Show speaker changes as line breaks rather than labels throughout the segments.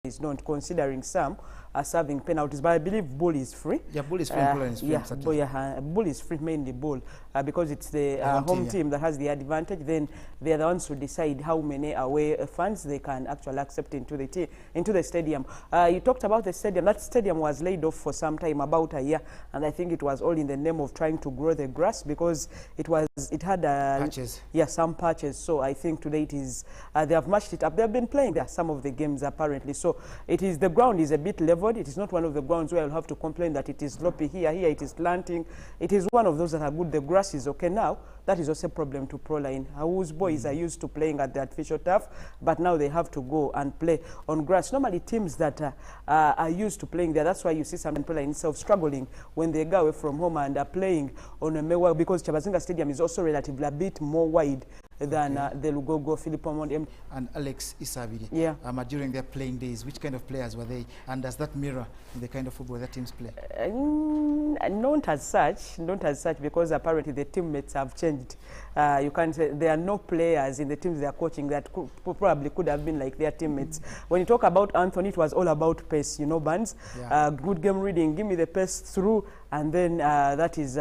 is not, considering some are serving penalties. But I believe Bull is free.
Yeah, Bull is free.
Bull is free, mainly Bull, because it's the home team that has the advantage. Then they are the ones who decide how many away fans they can actually accept into the stadium. You talked about the stadium. That stadium was laid off for some time, about a year, and I think it was all in the name of trying to grow the grass, because it had patches. Yeah, some patches. So I think today it is they have matched it up. They have been playing there some of the games apparently. So the ground is a bit leveled. It is not one of the grounds where you'll have to complain that it is sloppy here it is slanting. It is one of those that are good. The grass is okay now. That is also a problem to Proline, whose boys are used to playing at the artificial turf, but now they have to go and play on grass. Normally teams that are used to playing there, that's why you see some Proline itself struggling when they go away from home and are playing on a Mewa, because Chabazinga Stadium is also relatively a bit more wide than the Lugogo, Philippo Mondi. And Alex Isabidi. Yeah. During their playing days, which kind of players were they? And does that mirror the kind of football that teams play? Not as such, because apparently the teammates have changed. You can't say there are no players in the teams they are coaching that probably could have been like their teammates. When you talk about Anthony, it was all about pace, you know, Bands. Yeah. Good game reading, give me the pace through, and then that is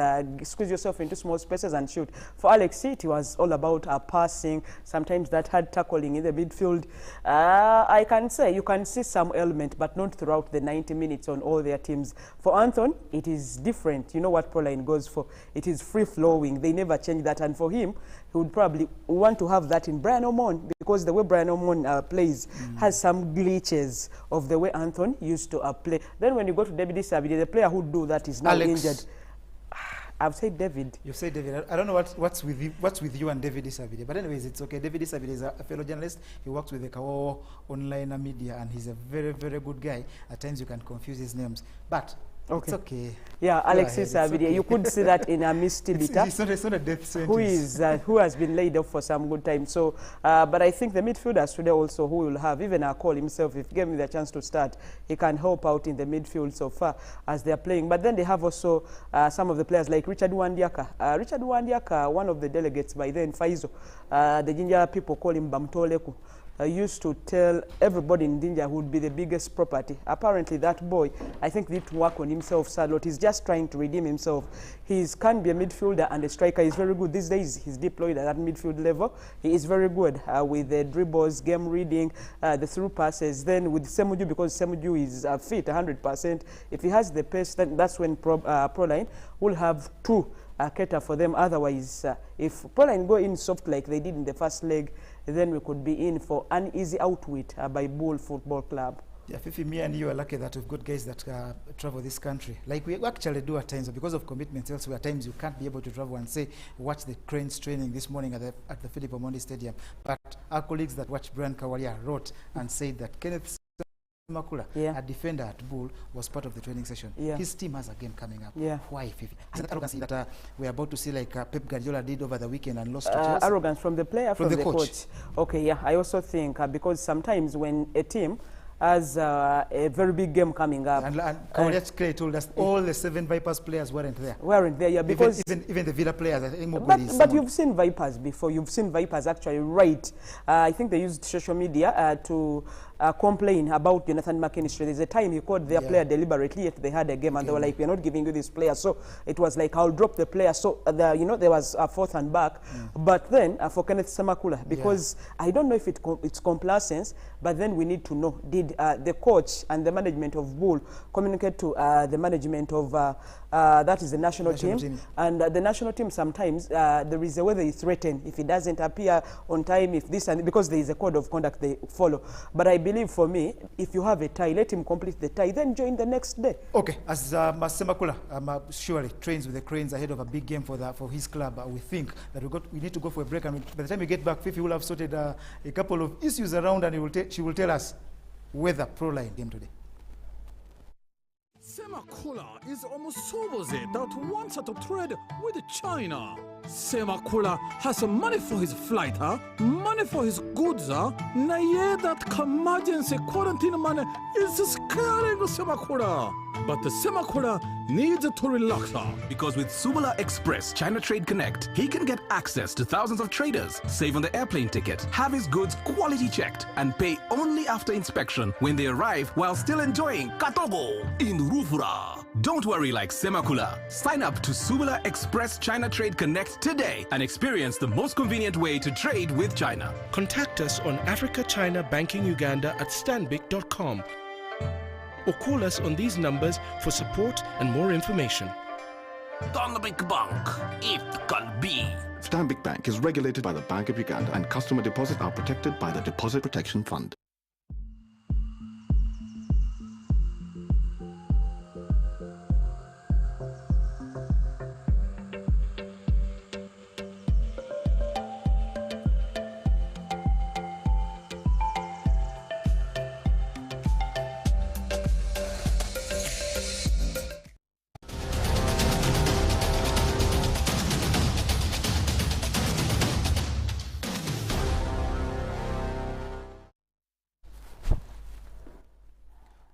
squeeze yourself into small spaces and shoot. For Alex, it was all about passing, sometimes that hard tackling in the midfield. I can say you can see some element, but not throughout the 90 minutes on all their teams. For Anthony, it is different. You know what Proline goes for. It is free-flowing. They never change that. And for him, he would probably want to have that in Brian Omon, because the way Brian Omon plays has some glitches of the way Anthony used to play. Then when you go to David Isabidi, the player who do that is now injured. I've said David. You've said David. I don't know what's with you and David Isabidi, but anyways, it's okay. David Isabidi is a fellow journalist. He works with the Kao online media, and he's a very, very good guy. At times you can confuse his names, but okay. It's okay. Yeah, Alexis Isabidi. Okay. You could see that in a Misty Bita,
it's not a death sentence.
Who has been laid off for some good time. So, but I think the midfielders today also, who will have, even Akol himself, if he gave me the chance to start, he can help out in the midfield so far as they are playing. But then they have also some of the players like Richard Wandiaka. Richard Wandiaka, one of the delegates by then, Faizo, the Jinja people call him Bamtoleku. Used to tell everybody in Dinja who would be the biggest property. Apparently that boy, I think, did work on himself a lot. He's just trying to redeem himself. He can be a midfielder and a striker. He's very good. These days he's deployed at that midfield level. He is very good with the dribbles, game reading, the through passes. Then with Semuju, because Semuju is fit 100%, if he has the pace, then that's when Proline will have two cater for them. Otherwise, if Proline go in soft like they did in the first leg, then we could be in for an easy outwit by Bull Football Club. Yeah, Fifi, me and you are lucky that we've got guys that travel this country. Like we actually do at times, because of commitments elsewhere, at times you can't be able to travel and say, watch the Cranes training this morning at the Philippo Mondi Stadium. But our colleagues that watch Brian Kawalia wrote and said that Kenneth Makula, a defender at Bull, was part of the training session. Yeah. His team has a game coming up. Yeah. Why, Fifi? Is that arrogance that we're about to see like Pep Guardiola did over the weekend and lost to Chelsea? Arrogance from the player, from the coach. Okay, yeah. I also think because sometimes when a team has a very big game coming up. And Clay told us all the 7 Vipers players weren't there. Yeah, because even the Villa players, I think. But you've seen Vipers before. You've seen Vipers actually right. I think they used social media to complain about Jonathan McKinstry. There's a time he called their player deliberately, yet they had a game, and they were like, "We're not giving you this player." So it was like, "I'll drop the player." So there was a fourth and back. But then for Kenneth Semakula, because I don't know if it's complacence, but then we need to know, did the coach and the management of Bull communicate to the management of that is the national team. And the national team, sometimes there is a way they threaten if it doesn't appear on time, if this, and because there is a code of conduct they follow. But I believe, for me, if you have a tie, let him complete the tie, then join the next day. Okay, as Semakula surely trains with the Cranes ahead of a big game for his club, we think that we need to go for a break, and by the time we get back, Fifi will have sorted a couple of issues around, and she will tell us whether Proline game today.
Semakula is almost Soboze that wants to trade with China. Semakula has money for his flight, money for his goods, Naye that emergency quarantine money is scaring Semakula. but the Semakula needs to relax her.
Because with Subula Express China Trade Connect, he can get access to thousands of traders, save on the airplane ticket, have his goods quality checked, and pay only after inspection when they arrive while still enjoying Katogo in Rufura. Don't worry like Semakula. Sign up to Subula Express China Trade Connect today and experience the most convenient way to trade with China.
Contact us on Africa China Banking Uganda at stanbic.com or call us on these numbers for support and more information.
Stanbic Bank, it can be.
Stanbic Bank is regulated by the Bank of Uganda and customer deposits are protected by the Deposit Protection Fund.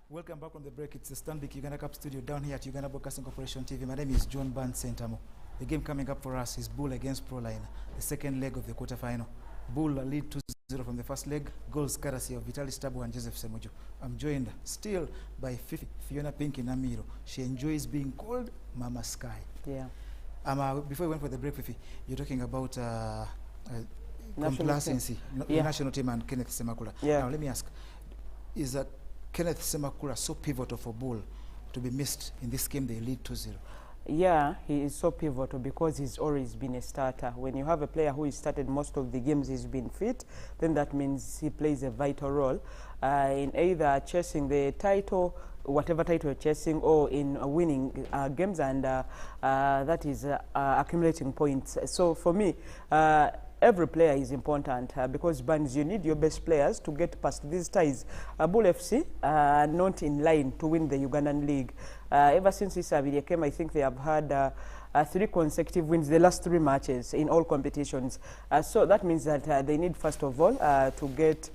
Welcome back on the break. It's the Stanbic Uganda Cup studio down here at Uganda Broadcasting Corporation TV. My name is John Barnes Sentamo. The game coming up for us is Bull against Proline, the second leg of the quarterfinal. Bull lead 2-0 from the first leg. Goals courtesy of Vitalis Tabu and Joseph Semuju. I'm joined still by Fiona Pinky Namiro. She enjoys being called Mama Sky.
Yeah.
Before we went for the break, Fifi, you're talking about
Complacency.
the national team and Kenneth Semakula.
Yeah.
Now let me ask, is that Kenneth Semakula so pivotal for Bull to be missed in this game? They lead 2-0.
Yeah, he is so pivotal because he's always been a starter. When you have a player who has started most of the games, he's been fit, then that means he plays a vital role in either chasing the title, whatever title you're chasing, or in winning games, and that is accumulating points. So for me, every player is important because Barnes, you need your best players to get past these ties. Bull FC are not in line to win the Ugandan League. Ever since Isabelle came, I think they have had 3 consecutive wins the last 3 matches in all competitions. So that means that they need, first of all, to get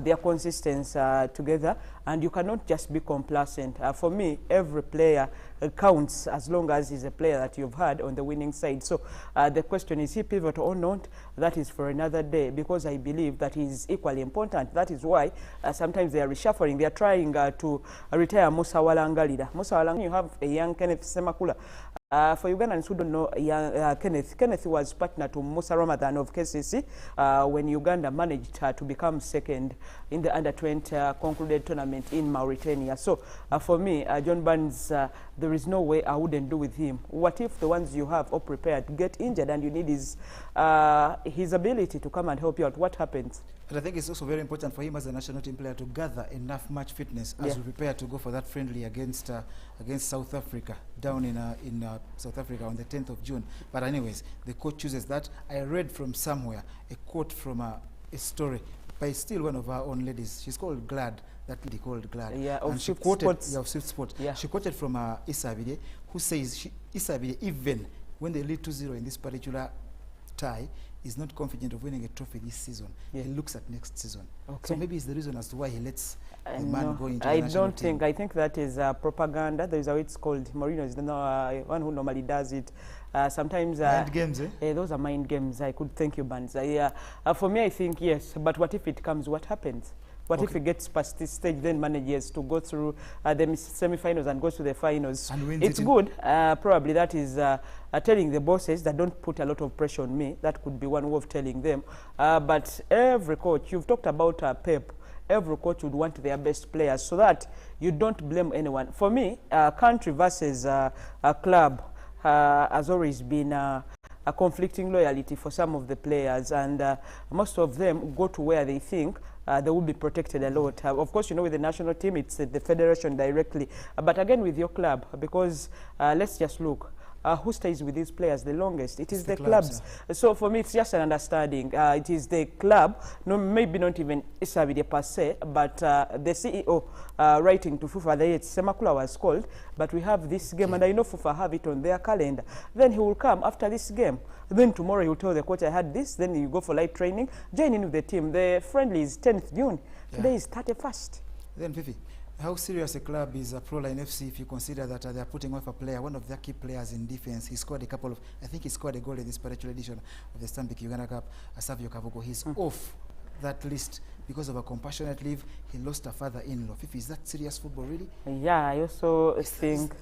their consistency together, and you cannot just be complacent. For me, every player counts as long as he's a player that you've had on the winning side. So the question is he pivotal or not? That is for another day, because I believe that he's equally important. That is why sometimes they are reshuffling. They are trying to retire Musa Walangalida. Musa Walangalida, you have a young Kenneth Semakula. For Ugandans who don't know, Kenneth was partner to Musa Ramadan of KCC when Uganda managed to become second in the under-20 concluded tournament in Mauritania. So for me, John Barnes, there is no way I wouldn't do with him. What if the ones you have all prepared get injured and you need his ability to come and help you out? What happens?
And I think it's also very important for him as a national team player to gather enough match fitness as we prepare to go for that friendly against South Africa down in South Africa on the 10th of June. But anyways, the coach chooses that. I read from somewhere a quote from a story by still one of our own ladies. She's called Glad, that lady called Glad.
Yeah,
and
of
she quoted, of Swift Sport. Yeah. She quoted from Isabelle, who says Isabelle, even when they lead 2-0 in this particular tie, is not confident of winning a trophy this season. He looks at next season. So maybe it's the reason as to why he lets the man go into the national team.
I think that is propaganda. There is a way it's called. Mourinho is the one who normally does it. Sometimes
mind games,
those are mind games. I could thank you, Barnes. For me, I think yes. But what if it comes? What happens? What if he gets past this stage, then manages to go through the semi-finals and goes to the finals? And it's good. Probably that is telling the bosses that don't put a lot of pressure on me. That could be one way of telling them. But every coach, you've talked about Pep, every coach would want their best players so that you don't blame anyone. For me, country versus a club has always been a conflicting loyalty for some of the players, and most of them go to where they think they will be protected a lot. Of course, you know, with the national team, it's the federation directly. But again, with your club, because let's just look. Who stays with these players the longest? It is the clubs. So for me, it's just an understanding. It is the club, no, maybe not even Isabelle per se, but the CEO writing to Fufa that Semakula was called, but we have this game, and I know Fufa have it on their calendar. Then he will come after this game. Then tomorrow he will tell the coach, I had this. Then you go for light training, join in with the team. The friendly is 10th June. Today is 31st.
Then Fifi, How serious a club is Proline FC if you consider that they are putting off a player, one of their key players in defense? He scored a couple of, I think he scored a goal in this particular edition of the Stanbic Uganda Cup, Savio Kavugo. He's off that list because of a compassionate leave. He lost a father-in-law. Fifi, is that serious football, really?
Yeah, I also think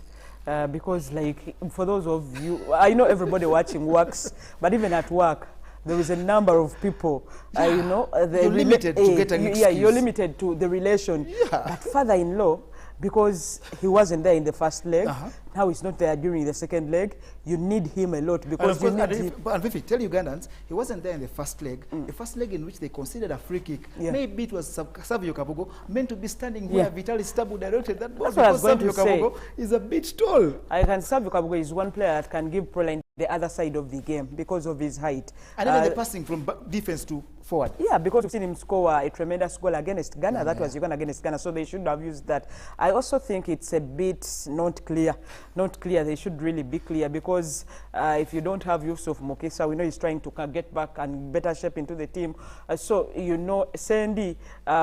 because, like, for those of you, I know everybody watching works, but even at work, there is a number of people, you know,
you're limited to get an excuse.
Yeah, you're limited to the relation. But father-in-law, because he wasn't there in the first leg, now he's not there during the second leg, you need him a lot because you need him.
But Fifi, tell Ugandans, he wasn't there in the first leg. The first leg in which they considered a free kick. Maybe it was Savio Kavugo meant to be standing where Vitaly Stabu directed that ball.
That's what I was
because
going
Savio
to
Kavugo is a bit tall.
I can Savio Kavugo is one player that can give Proline the other side of the game because of his height.
And even the passing from defense to forward.
Yeah, because we've seen him score a tremendous goal against Ghana. That was Uganda against Ghana, so they should have used that. I also think it's a bit not clear. Not clear. They should really be clear because if you don't have Yusuf Mukisa, we know he's trying to get back and better shape into the team. So, you know, Sandy,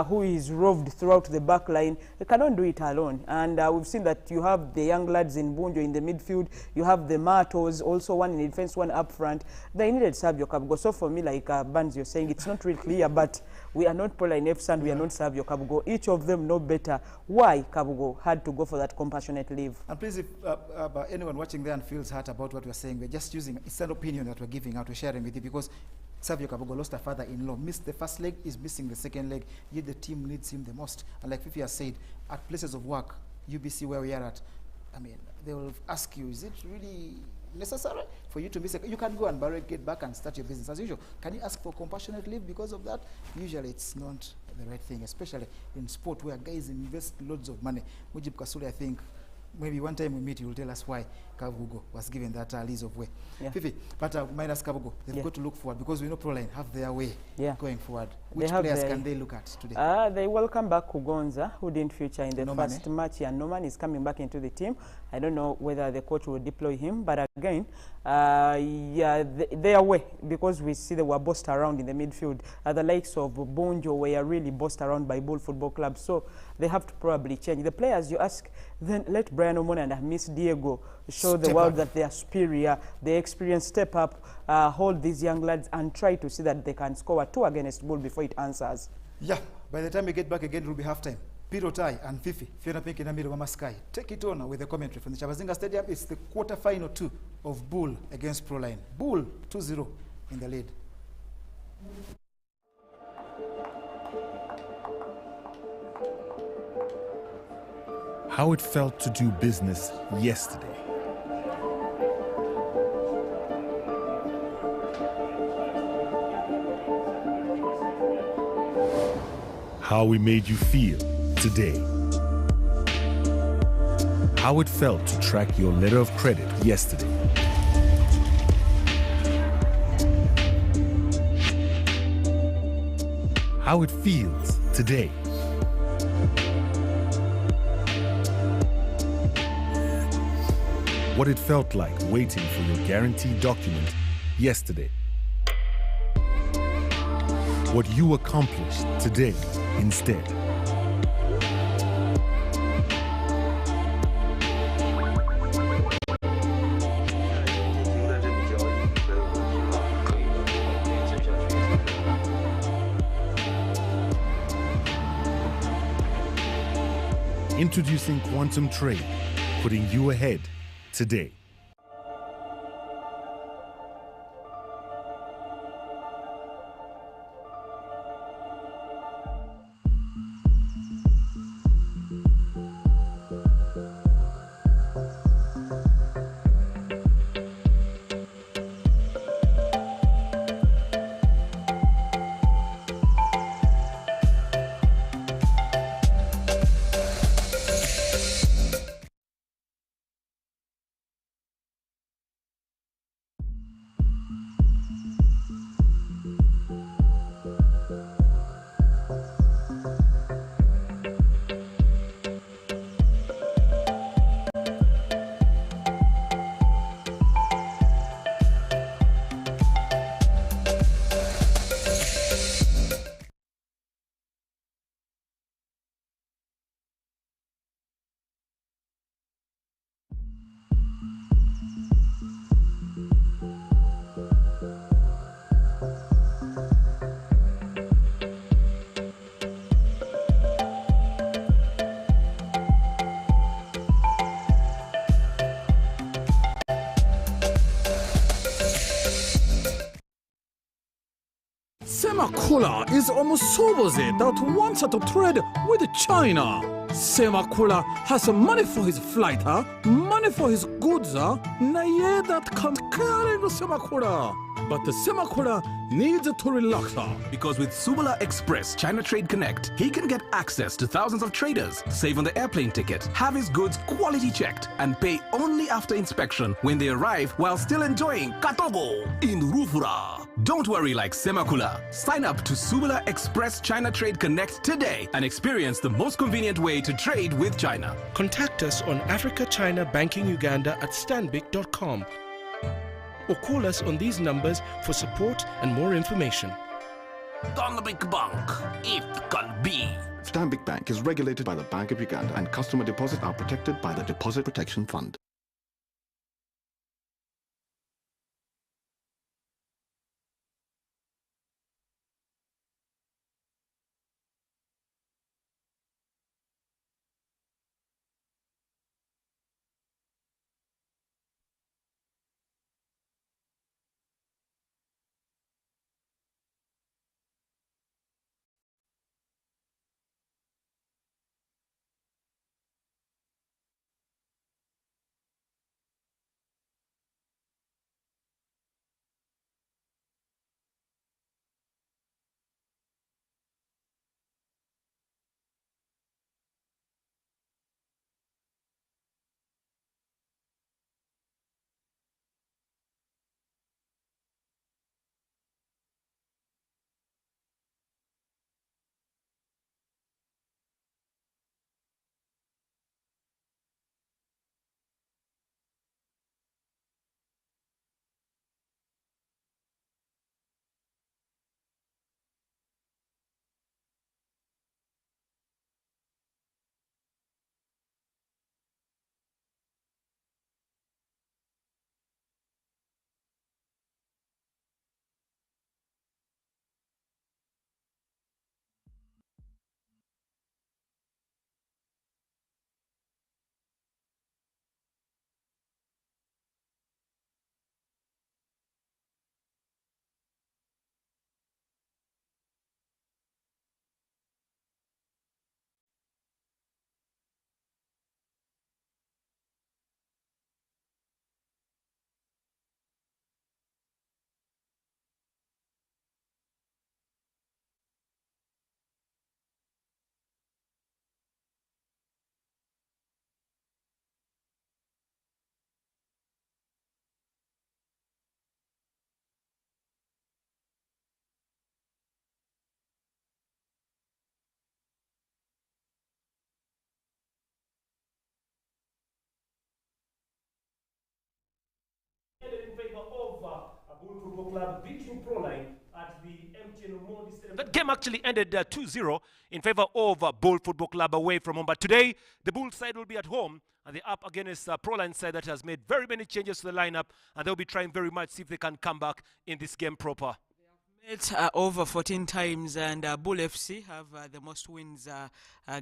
who is roved throughout the back line, he cannot do it alone. And we've seen that you have the young lads in Bunjo in the midfield. You have the Matos, also one in defense, one up front. They needed Savio Kabugo. So for me, like Banz, you're saying, it's not really clear, but we are not Proline FC and we are not Savio Kabugo. Each of them know better why Kabugo had to go for that compassionate leave.
And please, if anyone watching there and feels hurt about what we're saying, we're just using, it's an opinion that we're giving out, we're sharing with you, because Savio Kabugo lost a father-in-law, missed the first leg, is missing the second leg, yet the team needs him the most. And like Fifi has said, at places of work, UBC where we are at, I mean, they will ask you, is it really necessary for you to miss you can go and get back and start your business as usual. Can you ask for compassionate leave because of that? Usually it's not the right thing, especially in sport where guys invest loads of money. Mujib Kasule, I think, maybe one time we meet, you will tell us why Kabugo was given that lease of way. Fifi, but minus Kabugo, they've got to look forward because we know Proline have their way going forward. Which players can they look at today?
They welcome back Kugonza, who didn't feature in the first match. Yeah, Norman is coming back into the team. I don't know whether the coach will deploy him, but again, yeah, they are away because we see they were bossed around in the midfield. The likes of Bonjo were really bossed around by Bull Football Club, so they have to probably change. The players you ask, then let Brian Omona and Miss Diego show the world that they are superior, they experience, step up, hold these young lads and try to see that they can score 2 against Bull before it answers. Yeah,
by the time we get back again, it will be halftime. Pirotai and Fifi, Fiona Pink in Mama Sky. Take it on with the commentary from the Chabazinga Stadium. It's the quarterfinal 2 of Bull against Proline. Bull 2-0 in the lead.
How it felt to do business yesterday. How we made you feel today. How it felt to track your letter of credit yesterday. How it feels today. What it felt like waiting for your guaranteed document yesterday. What you accomplished today instead. Introducing Quantum Trade, putting you ahead today.
Semakula is almost Soboze that wants to trade with China. Semakula has money for his flight, money for his goods, Naye that can carry Semakula. But the Semakula needs to relax.
Because with Subala Express China Trade Connect, he can get access to thousands of traders, save on the airplane ticket, have his goods quality checked, and pay only after inspection when they arrive while still enjoying Katogo in Rufura. Don't worry like Semakula. Sign up to Subala Express China Trade Connect today and experience the most convenient way to trade with China.
Contact us on Africa China Banking Uganda at stanbic.com or call us on these numbers for support and more information.
Stanbic Bank, it can be.
Stanbic Bank is regulated by the Bank of Uganda and customer deposits are protected by the Deposit Protection Fund.
In favor of Bull Football Club beating Proline at the MTN Omondi Stadium. That game actually ended 2-0 in favor of Bull Football Club away from home. But today, the Bull side will be at home and they're up against Proline side that has made very many changes to the lineup, and they'll be trying very much to see if they can come back in this game proper.
It's over 14 times, and Bull FC have the most wins,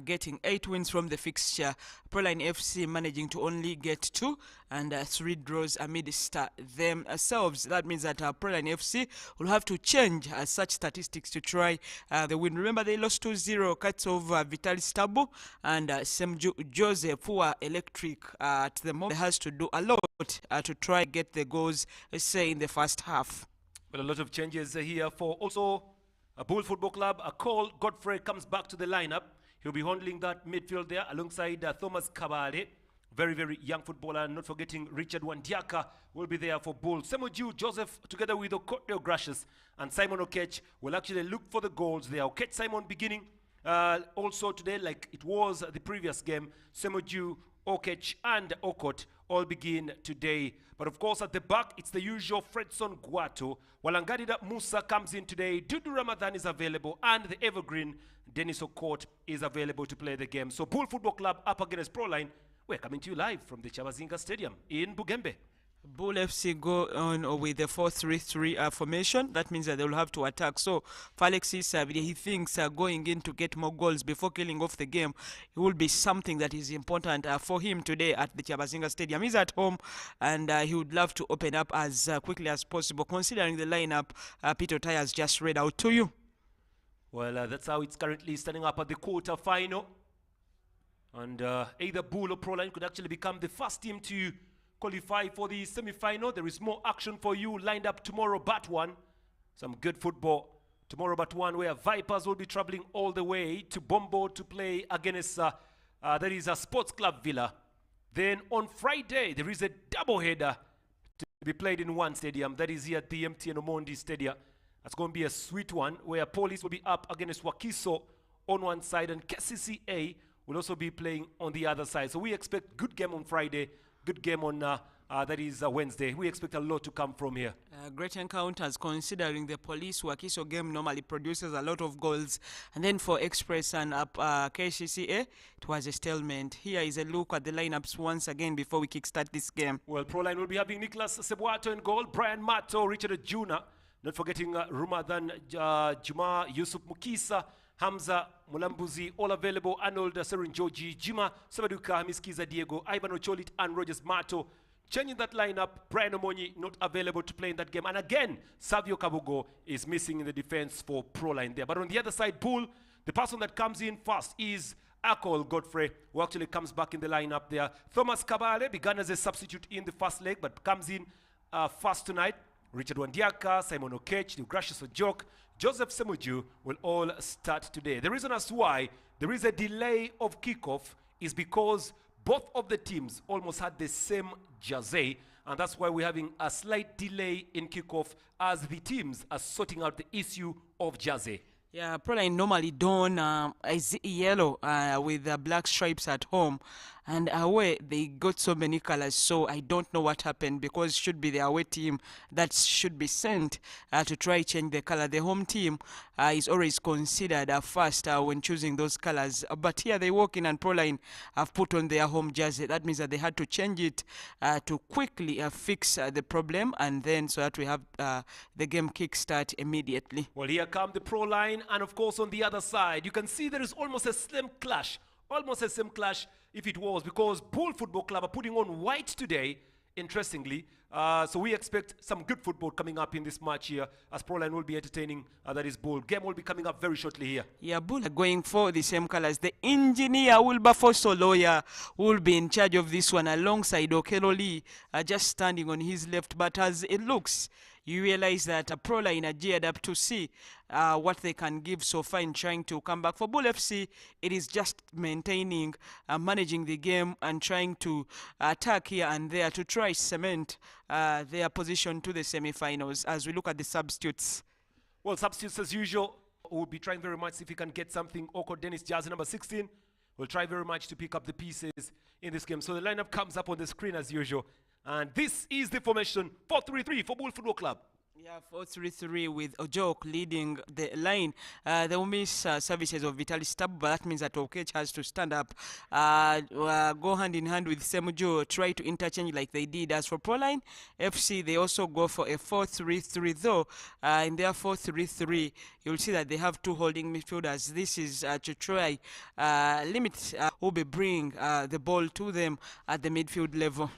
getting 8 wins from the fixture. Proline FC managing to only get 2 and 3 draws amidst themselves. That means that Proline FC will have to change such statistics to try the win. Remember, they lost 2-0 cuts of Vitalis Tabo and Joseph, who are electric at the moment. They has to do a lot to try get the goals, say, in the first half.
Well, a lot of changes here for also a Bull Football Club. A Cole Godfrey comes back to the lineup. He'll be handling that midfield there alongside Thomas Kabale, very, very young footballer. Not forgetting Richard Wandiaka will be there for Bull. Semoju Joseph together with Okoteo Gracious and Simon Okech will actually look for the goals there. Okech Simon beginning also today like it was the previous game. Semoju, Okech and Okot all begin today. But of course at the back it's the usual Fredson Guato. Walangadida Musa comes in today. Dudu Ramadan is available, and the evergreen Dennis Okot is available to play the game. So Bull Football Club up against Proline. We're coming to you live from the Chabazinga Stadium in Bugembe.
Bull FC go on with the 4-3-3 formation. That means that they will have to attack. So for Alexis, he thinks going in to get more goals before killing off the game, it will be something that is important for him today at the Chabazinga Stadium. He's at home, and he would love to open up as quickly as possible, considering the lineup Peter Tai has just read out to you.
Well, that's how it's currently standing up at the quarter-final. And either Bull or Proline could actually become the first team to qualify for the semi-final. There is more action for you lined up tomorrow, but one. Some good football tomorrow, but one, where Vipers will be traveling all the way to Bombo to play against, that is a Sports Club Villa. Then on Friday, there is a double-header to be played in one stadium. That is here at the MTN Omondi Stadium. That's going to be a sweet one, where Police will be up against Wakiso on one side, and KCCA will also be playing on the other side. So we expect good game on Friday, good game on that is Wednesday. We expect a lot to come from here.
Great encounters, considering the Police Wakiso game normally produces a lot of goals. And then for Express and KCCA, it was a stalemate. Here is a look at the lineups once again before we kickstart this game.
Well, Proline will be having Nicholas Sebwato in goal, Brian Mato, Richard Juna, not forgetting Rumadan Juma, Yusuf Mukisa, Hamza Mulambuzi, all available, Arnold Serin Georgi, Jima, Sabaduka, Miskiza Diego, Ivan Ocholit, and Rogers Mato. Changing that lineup, Brian Omonyi not available to play in that game. And again, Savio Kabugo is missing in the defense for Proline there. But on the other side, Bull, the person that comes in first is Akol Godfrey, who actually comes back in the lineup there. Thomas Kabale began as a substitute in the first leg, but comes in first tonight. Richard Wandiaka, Simon Okech, Gracious Ojok, Joseph Semuju will all start today. The reason as to why there is a delay of kickoff is because both of the teams almost had the same jersey, and that's why we're having a slight delay in kickoff as the teams are sorting out the issue of jersey.
Yeah, Proline normally don is yellow with black stripes at home, and away they got so many colors, so I don't know what happened, because it should be the away team that should be sent to try change the color. The home team is always considered first when choosing those colors, but here they walk in and Proline have put on their home jersey. That means that they had to change it to quickly fix the problem, and then so that we have the game kickstart immediately.
Well, here come the Proline, and of course on the other side you can see there is almost a slim clash. Almost the same clash if it was, because Bull Football Club are putting on white today, interestingly. So we expect some good football coming up in this match here, as Proline will be entertaining, that is Bull. Game will be coming up very shortly here.
Yeah, Bull are going for the same colors. The engineer, Wilberforce Oloya, will be in charge of this one alongside Okelo Lee, just standing on his left. But as it looks, you realize that Proline are geared up to see what they can give so far in trying to come back. For Bull FC, it is just maintaining, managing the game and trying to attack here and there to try cement their position to the semi-finals. As we look at the substitutes.
Well, substitutes as usual. We'll be trying very much if we can get something. Oko Dennis Jazzy, number 16. We'll try very much to pick up the pieces in this game. So the lineup comes up on the screen as usual. And this is the formation 4-3-3 for Bull Football Club.
Yeah, 4-3-3 with Ojok leading the line. They will miss services of Vitalis Tabu, but that means that Okech has to stand up, go hand in hand with Semujo, try to interchange like they did. As for Proline FC, they also go for a 4-3-3, though in their 4-3-3, you'll see that they have two holding midfielders. This is to try limit who will be bringing the ball to them at the midfield level.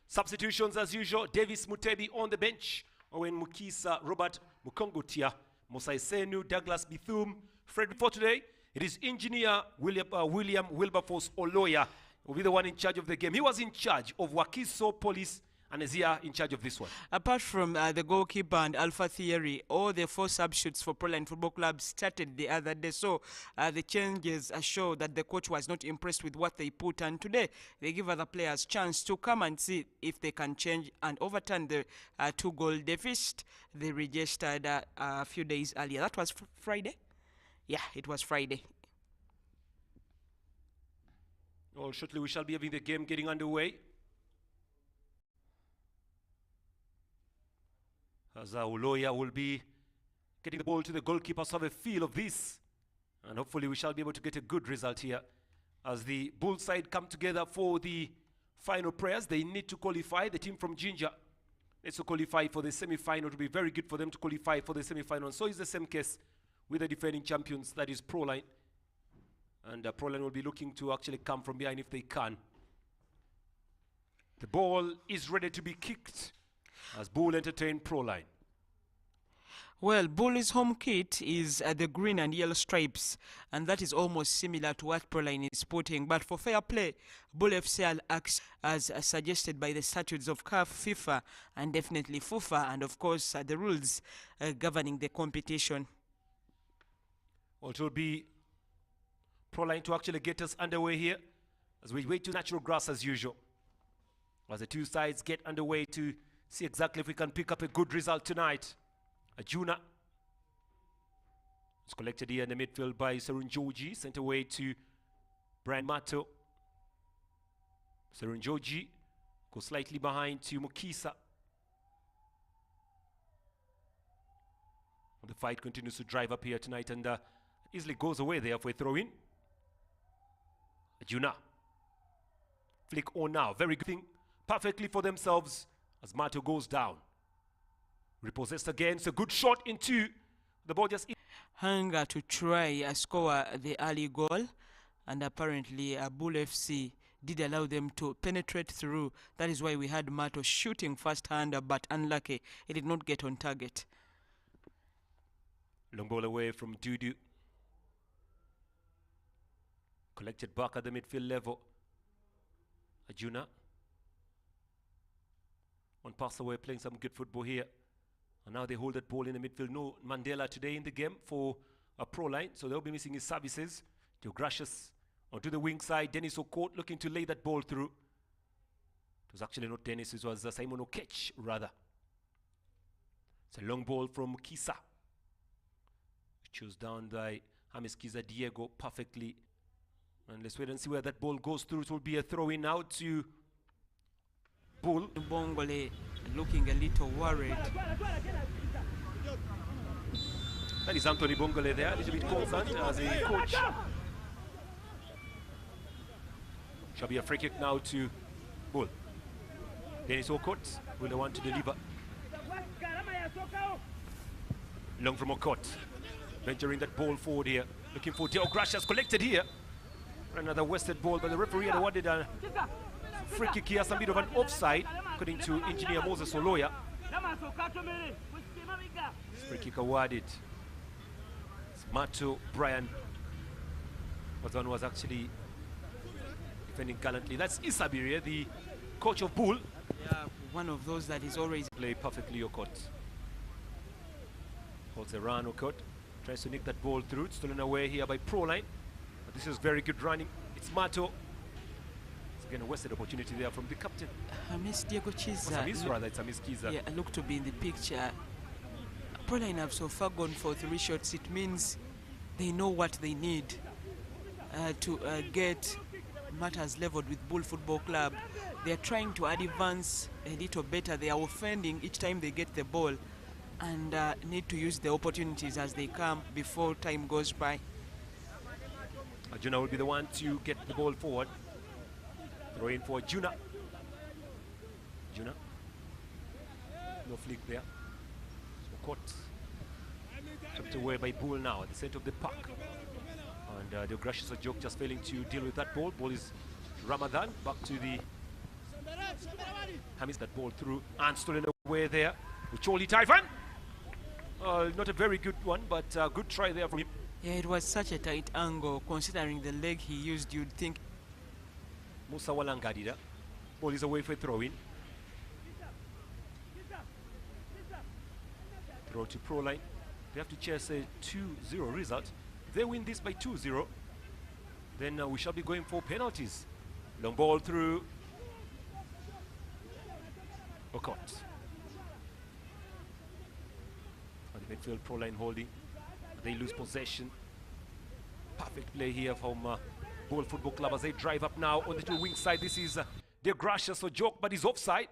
Substitutions as usual. Davis Mutebi on the bench. Owen Mukisa, Robert Mukongotia, Mosai Senu, Douglas Bithum. Fred, for today, it is engineer William Wilberforce Oloya will be the one in charge of the game. He was in charge of Wakiso Police and is here in charge of this one.
Apart from the goalkeeper and Alpha Theory, all the four substitutes for Proline Football Club started the other day. So the changes show that the coach was not impressed with what they put. And today, they give other players chance to come and see if they can change and overturn the two-goal deficit they registered a few days earlier. That was Friday? Yeah, it was Friday.
Well, shortly we shall be having the game getting underway. As Oloya will be getting the ball to the goalkeeper, so have a feel of this. And hopefully we shall be able to get a good result here. As the Bull side come together for the final prayers, they need to qualify. The team from Ginger needs to qualify for the semi-final. It will be very good for them to qualify for the semi-final. So is the same case with the defending champions, that is Proline. And Proline will be looking to actually come from behind if they can. The ball is ready to be kicked as Bull entertain Proline.
Well, Bull's home kit is the green and yellow stripes, and that is almost similar to what Proline is putting. But for fair play, Bull FC will act as suggested by the statutes of CAF, FIFA, and definitely Fufa, and of course the rules governing the competition.
Well, it will be Proline to actually get us underway here as we wait to natural grass as usual. As the two sides get underway to see exactly if we can pick up a good result tonight. Ajuna is collected here in the midfield by Serunjoji, sent away to Brian Mato. Serunjoji goes slightly behind to Mukisa. The fight continues to drive up here tonight and easily goes away there for a throw-in. Ajuna. Flick on now, very good thing, perfectly for themselves as Mato goes down. Repossessed again, it's a good shot into the ball just...
Hunger to try score the early goal, and apparently Bull FC did allow them to penetrate through. That is why we had Mato shooting first hand, but unlucky, he did not get on target.
Long ball away from Dudu. Collected back at the midfield level. Ajuna. One pass away, playing some good football here. And now they hold that ball in the midfield. No Mandela today in the game for a Proline, so they'll be missing his services. To Gracious onto the wing side. Dennis Okot looking to lay that ball through. It was actually not Dennis, it was Simon Okech rather. It's a long ball from Kisa. Chose down by James Kiza Diego perfectly. And let's wait and see where that ball goes through. It will be a throw-in out to Bull.
Bongole looking a little worried.
That is Anthony Bongole there, a little bit concerned as a coach. Shall be a free kick now to Bull. Dennis Okot will the one to deliver. Long from Okot. Venturing that ball forward here. Looking for Deo Gracias, collected here. Another wasted ball, but the referee had awarded a free kick here, some bit of an offside, according to engineer Moses Oloya. Free kick awarded. Mato Brian was the one who was actually defending gallantly. That's Isabiria, the coach of Bull.
Yeah, one of those that is always
play perfectly Okot. Holds around Okot. Tries to nick that ball through. It's stolen away here by Proline. But this is very good running. It's Mato. It's again a wasted opportunity there from the captain.
Hamis Diego Chiza.
Hamis rather, it's Hamis Kiza.
Yeah, look to be in the picture. Proline have so far gone for 3 shots. It means they know what they need to get matters leveled with Bull Football Club. They are trying to advance a little better. They are offending each time they get the ball, and need to use the opportunities as they come before time goes by.
Juna will be the one to get the ball forward. Throw in for Juna. Juna. No flick there. So caught. Tucked away by Bull now at the center of the park. And the Gracious joke just failing to deal with that ball. Ball is Ramadan. Back to the Hamis. That ball through and stolen away there. Ucholi Taifan. Not a very good one, but good try there from him.
Yeah, it was such a tight angle, considering the leg he used. You'd think.
Musa Walangadida. Ball is away for throw-in. Throw to Proline. They have to chase a 2-0 result. If they win this by 2-0, then we shall be going for penalties. Long ball through Okot. On the midfield, Proline holding. They lose possession. Perfect play here from Bull Football Club as they drive up now on the two wing side. This is De Gracias for joke, but he's offside.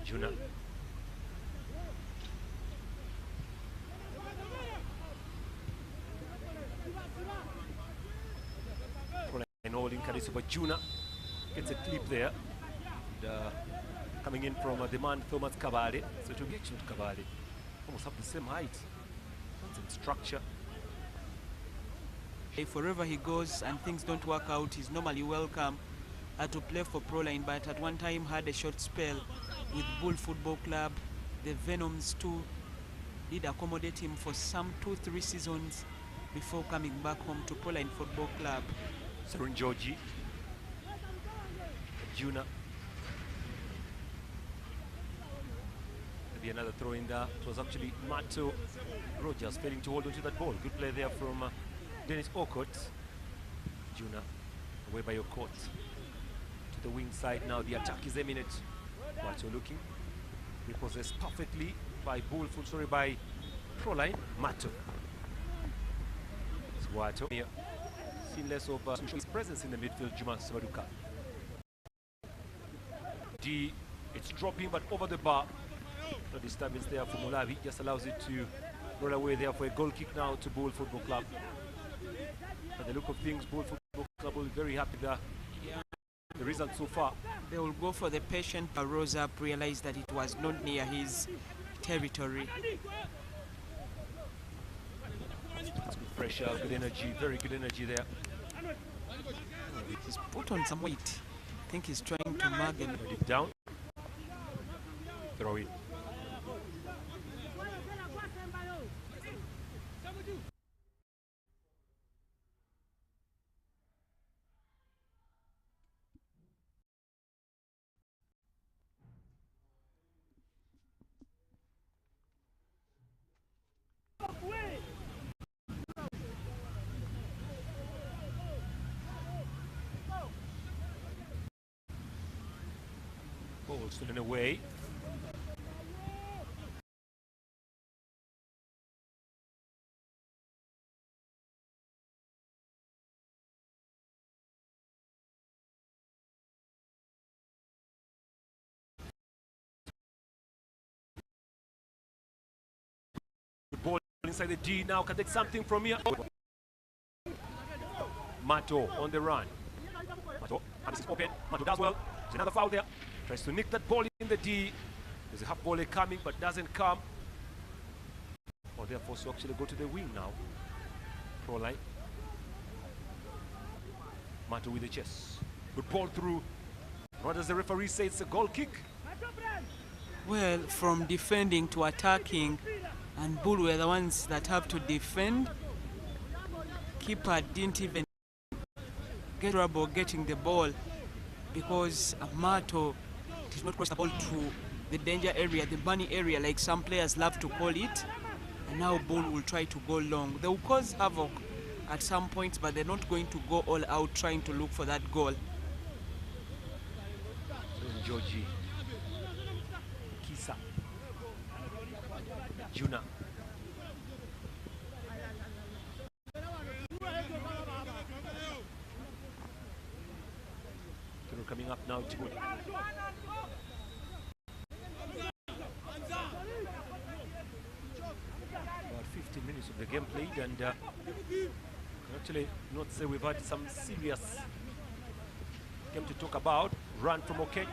Juna. Proline holding Kadisuba Juna gets a clip there. And, coming in from the man Thomas Kabale. So it will be actually Kabale. Almost have the same height, same structure.
If wherever he goes and things don't work out, he's normally welcome to play for Proline, but at one time had a short spell with Bull Football Club. The Venoms too did accommodate him for some 2-3 seasons before coming back home to Proline Football Club.
Serun Georgie, Juna. Maybe another throw in there. It was actually Mato Rogers failing to hold onto that ball. Good play there from Dennis Okot. Juna away by your court. To the wing side now. The attack is imminent. Mato looking. Repossessed perfectly by by Proline. Mato. Swato. Seen less of his presence in the midfield, Juma Swaduka. It's dropping but over the bar. No disturbance there for Mulavi. Just allows it to roll away there for a goal kick now to Bull Football Club. At the look of things, Bull Football Club will be very happy with the result so far.
They will go for the patient, but rose up, realized that it was not near his territory.
It's good pressure, good energy, very good energy there.
He's put on some weight. I think he's trying to mark him.
Put it down. Throw it. Ball stolen away. Good ball inside the D now. Can take something from here. Mato on the run. Mato is open. Mato does well. There's another foul there. Tries to nick that ball in the D. There's a half volley coming but doesn't come. Or they're forced to actually go to the wing now. Proline. Mato with the chest. Good ball through. What does the referee say? It's a goal kick.
Well, from defending to attacking, and Bull were the ones that have to defend. Keeper didn't even get trouble getting the ball because Mato did not cross the ball to the danger area, the bunny area, like some players love to call it. And now Bull will try to go long. They will cause havoc at some points, but they're not going to go all out trying to look for that goal.
Georgie. Kisa. Juna. Coming up now to about 15 minutes of the game played, and actually not say we've had some serious game to talk about. Run from Okech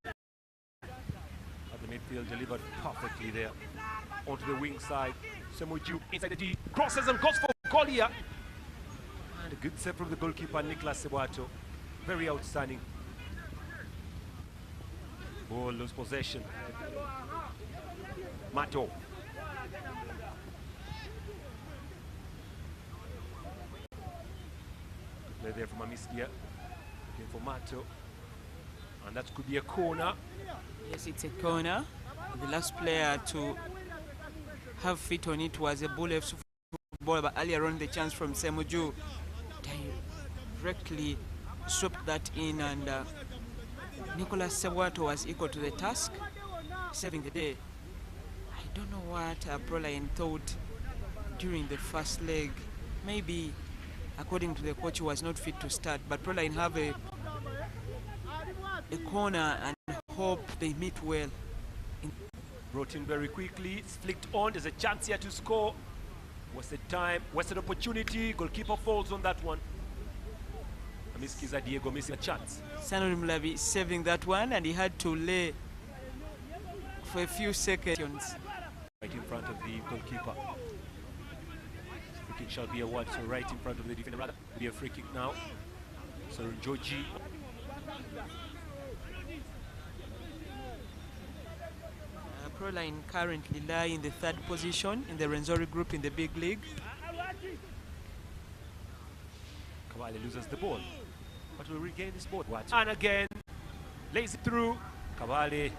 at the midfield, delivered perfectly there onto the wing side. Semuju inside the D, crosses and goes for goal here, and a good save from the goalkeeper Nicholas Sewato. Very outstanding. Ball lose possession. Mato. Good play there from Amiskia. Looking for Mato. And that could be a corner.
Yes, it's a corner. The last player to have feet on it was a Bull FC football, but earlier on the chance from Semuju directly swept that in, and Nicholas Sewato was equal to the task, saving the day. I don't know what Proline thought during the first leg. Maybe, according to the coach, he was not fit to start, but Proline have a corner and hope they meet well.
Brought in very quickly, it's flicked on, there's a chance here to score. Wasted time, wasted opportunity, goalkeeper falls on that one. Amiskiza Diego missing a chance.
Sanuri Mulabi saving that one, and he had to lay for a few seconds.
Right in front of the goalkeeper. Free kick shall be awarded, so right in front of the defender. Rather, be a free kick now. So Joji.
Proline currently lie in the third position in the Renzori group in the big league.
Kawale loses the ball, but will regain this ball. Watch. And again, lays it through. Kawale,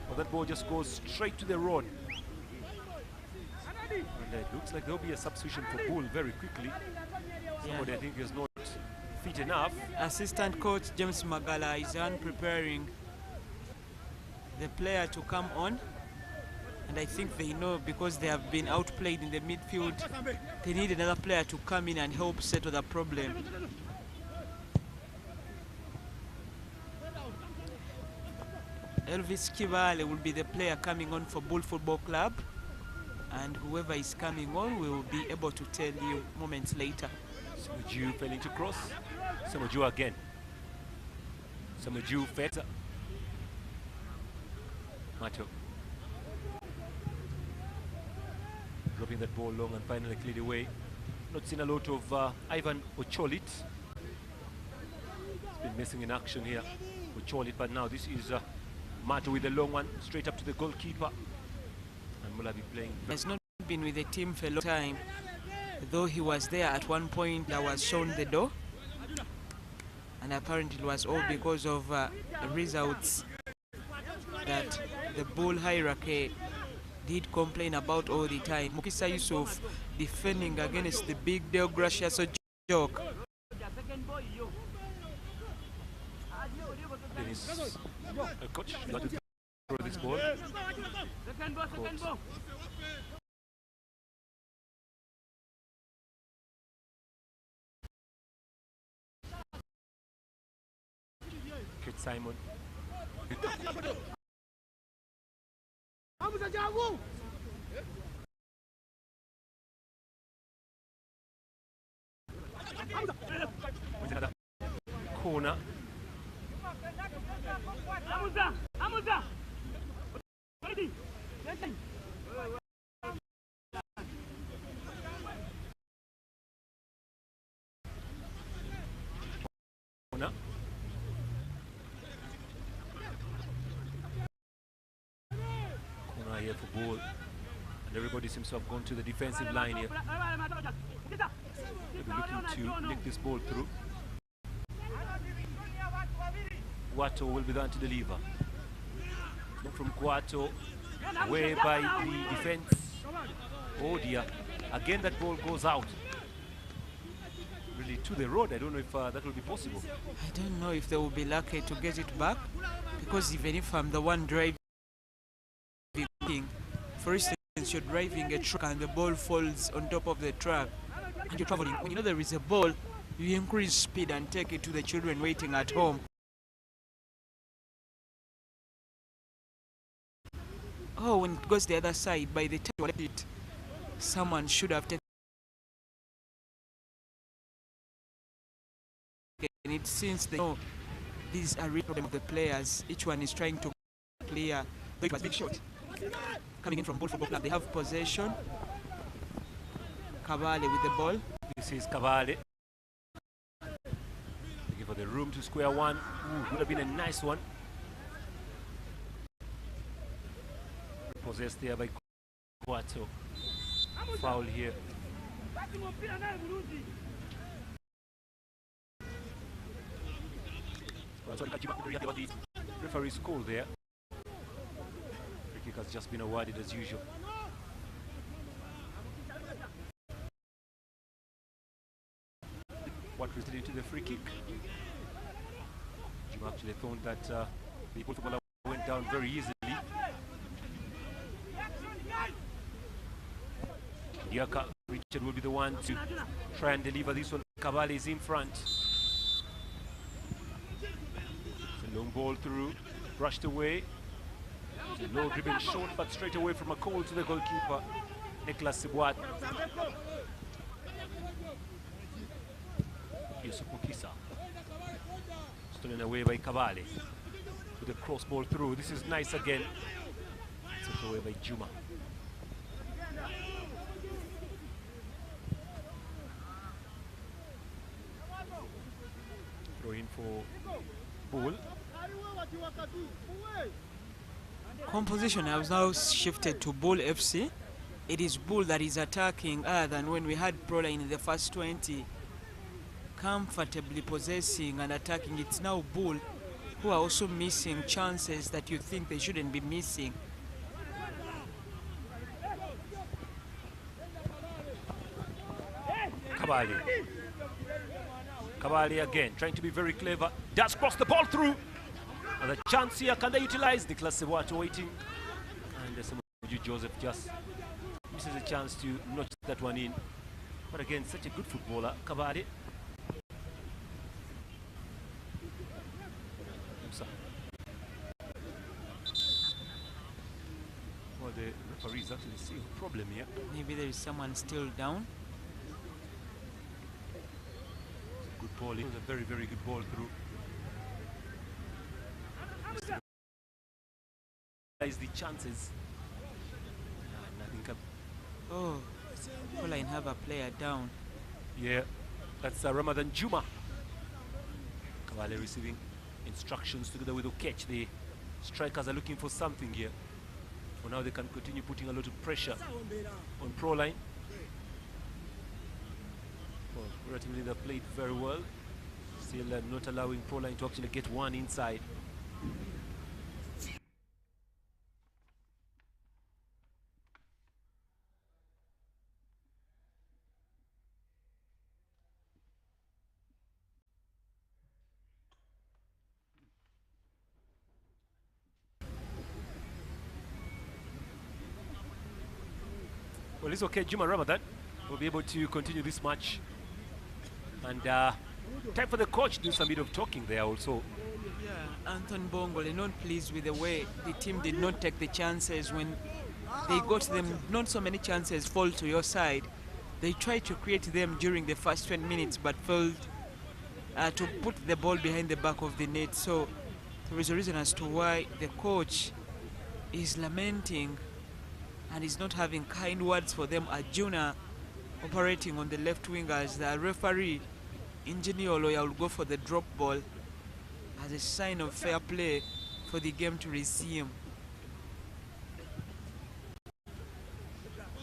well, that ball just goes straight to the road. And it looks like there'll be a substitution for Bull very quickly. Somebody I think is not fit enough.
Assistant coach James Magala is on preparing the player to come on. And I think they know, because they have been outplayed in the midfield, they need another player to come in and help settle the problem. Elvis Kibale will be the player coming on for Bull Football Club, and whoever is coming on, we will be able to tell you moments later.
Samuju failing to cross. Samuju again. Samuju fed. Mato. Dropping that ball long and finally cleared away. Not seen a lot of Ivan Ocholit. He's been missing in action here, Ocholit, but now this is Mato with the long one, straight up to the goalkeeper. And Mulabi playing.
He has not been with the team for a long time, though he was there at one point that was shown the door. And apparently it was all because of results that the Bull hierarchy did complain about all the time. Mukisa Yusuf defending against the big Del Gracias joke.
Dennis, coach, not to throw this ball. Kit Simon. With another corner. Corner. Corner here for Bull, and everybody seems to have gone to the defensive line here. They'll be looking to nick this ball through. Guato will be the one to deliver. Look from Guato, away by the defense. Oh dear, again that ball goes out. Really to the road. I don't know if that will be possible.
I don't know if they will be lucky to get it back, because even if I'm the one driving, for instance, you're driving a truck and the ball falls on top of the truck and you're traveling, when you know there is a ball, you increase speed and take it to the children waiting at home. Oh, when it goes the other side, by the time you let it, someone should have taken it, since they know these are real problem of the players. Each one is trying to clear. It was a big shot. Coming in from Bull Football Club, they have possession. Kavale with the ball.
This is Kavale. Looking for the room to square one. Ooh, would have been a nice one. Possessed there by Guato. Foul here. Referee's call there. Free kick has just been awarded as usual. What resulted into the free kick? Jim actually thought that the footballer went down very easily. Yaka Richard will be the one to try and deliver this one. Kavale is in front. It's a long ball through, brushed away. It's a low dribbling shot, but straight away from a call to the goalkeeper, Nicholas Sibwat. Yusuf Mukisa. Stolen away by Kabale. With the cross ball through. This is nice again. Took away by Juma. Throw in for Bull.
Composition has now shifted to Bull FC. It is Bull that is attacking other than when we had Proline in the first 20 comfortably possessing and attacking. It's now Bull who are also missing chances that you think they shouldn't be missing.
Kabali. Kabali again, trying to be very clever. Does cross the ball through. And a chance here, can they utilize? Nicholas Sewato waiting. And Samuel Joseph just misses a chance to notch that one in. But again, such a good footballer, Kabali. Well, the referee is actually seeing a problem here.
Maybe there is someone still down.
Good ball. It was a very, very good ball through. Is the chances.
Oh, Proline have a player down.
Yeah, that's Ramadan Juma. Kavale receiving instructions together with Okech. The strikers are looking for something here. For now, they can continue putting a lot of pressure on Proline. Well, relatively they played very well. Still not allowing Proline to actually get one inside. Well, it's okay. Juma Ramadan will be able to continue this match. And time for the coach to do some bit of talking there also.
Yeah, Anton Bongole not pleased with the way the team did not take the chances when they got them. Not so many chances fall to your side. They tried to create them during the first 20 minutes but failed to put the ball behind the back of the net. So there is a reason as to why the coach is lamenting and is not having kind words for them. Arjuna operating on the left wing as the referee, Engineer Oloya, will go for the drop ball as a sign of fair play for the game to resume.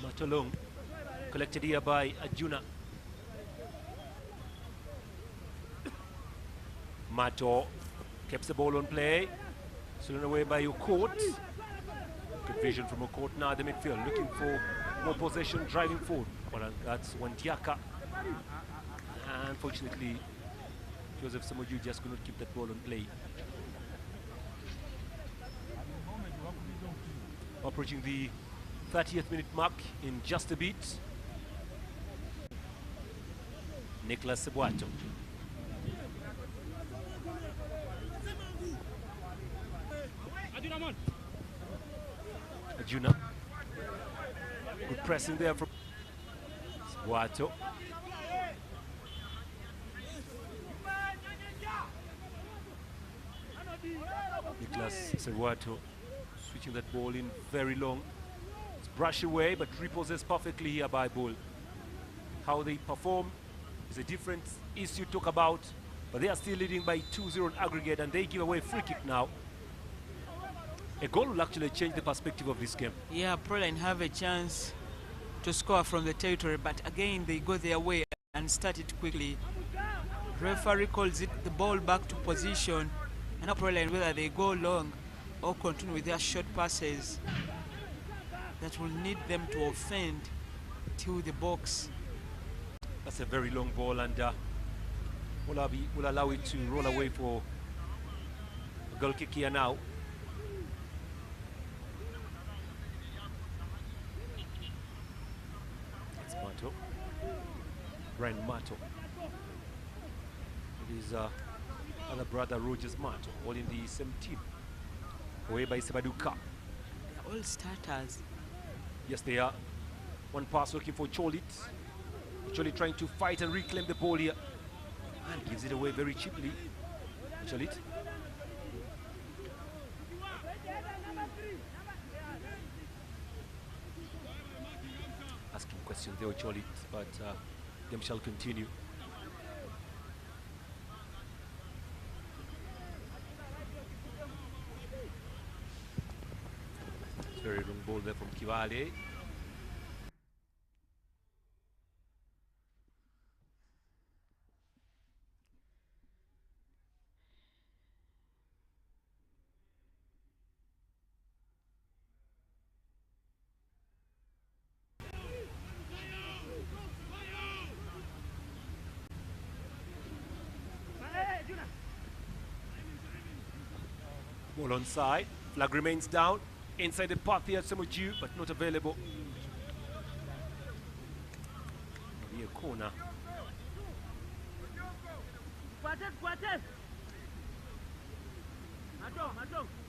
Matolong collected here by Arjuna. Mato keeps the ball on play. Stolen away by Ukot. Good vision from Okot now the midfield, looking for more possession, driving forward. Well, that's Wantiaka. Unfortunately, Joseph Samoju just could not keep that ball on play. Approaching the 30th minute mark in just a bit. Nicholas Sebuato. Arjuna. Good pressing there from Sebuato. Nicholas Sebuato switching that ball in very long. It's brushed away but repossessed perfectly here by Bull. How they perform is a different issue to talk about, but they are still leading by 2-0 aggregate and they give away a free kick now. A goal will actually change the perspective of this game.
Yeah, Proline have a chance to score from the territory, but again they go their way and start it quickly. Referee calls it the ball back to position, and now Proline, whether they go long or continue with their short passes, that will need them to offend to the box.
That's a very long ball, and will allow it to roll away for a goal kick here now. It's Mato. Brian Mato. It is other brother Rogers Mato, all in the same team. Away by Sebaduka.
They're all starters.
Yes, they are. One pass looking for Cholit. Cholit trying to fight and reclaim the ball here. And gives it away very cheaply. Cholit. Asking questions there, Cholit, but game shall continue. Very long ball there from Kivale. Ball on side. Flag remains down. Inside the path here, Semuju, but not available. Be a corner.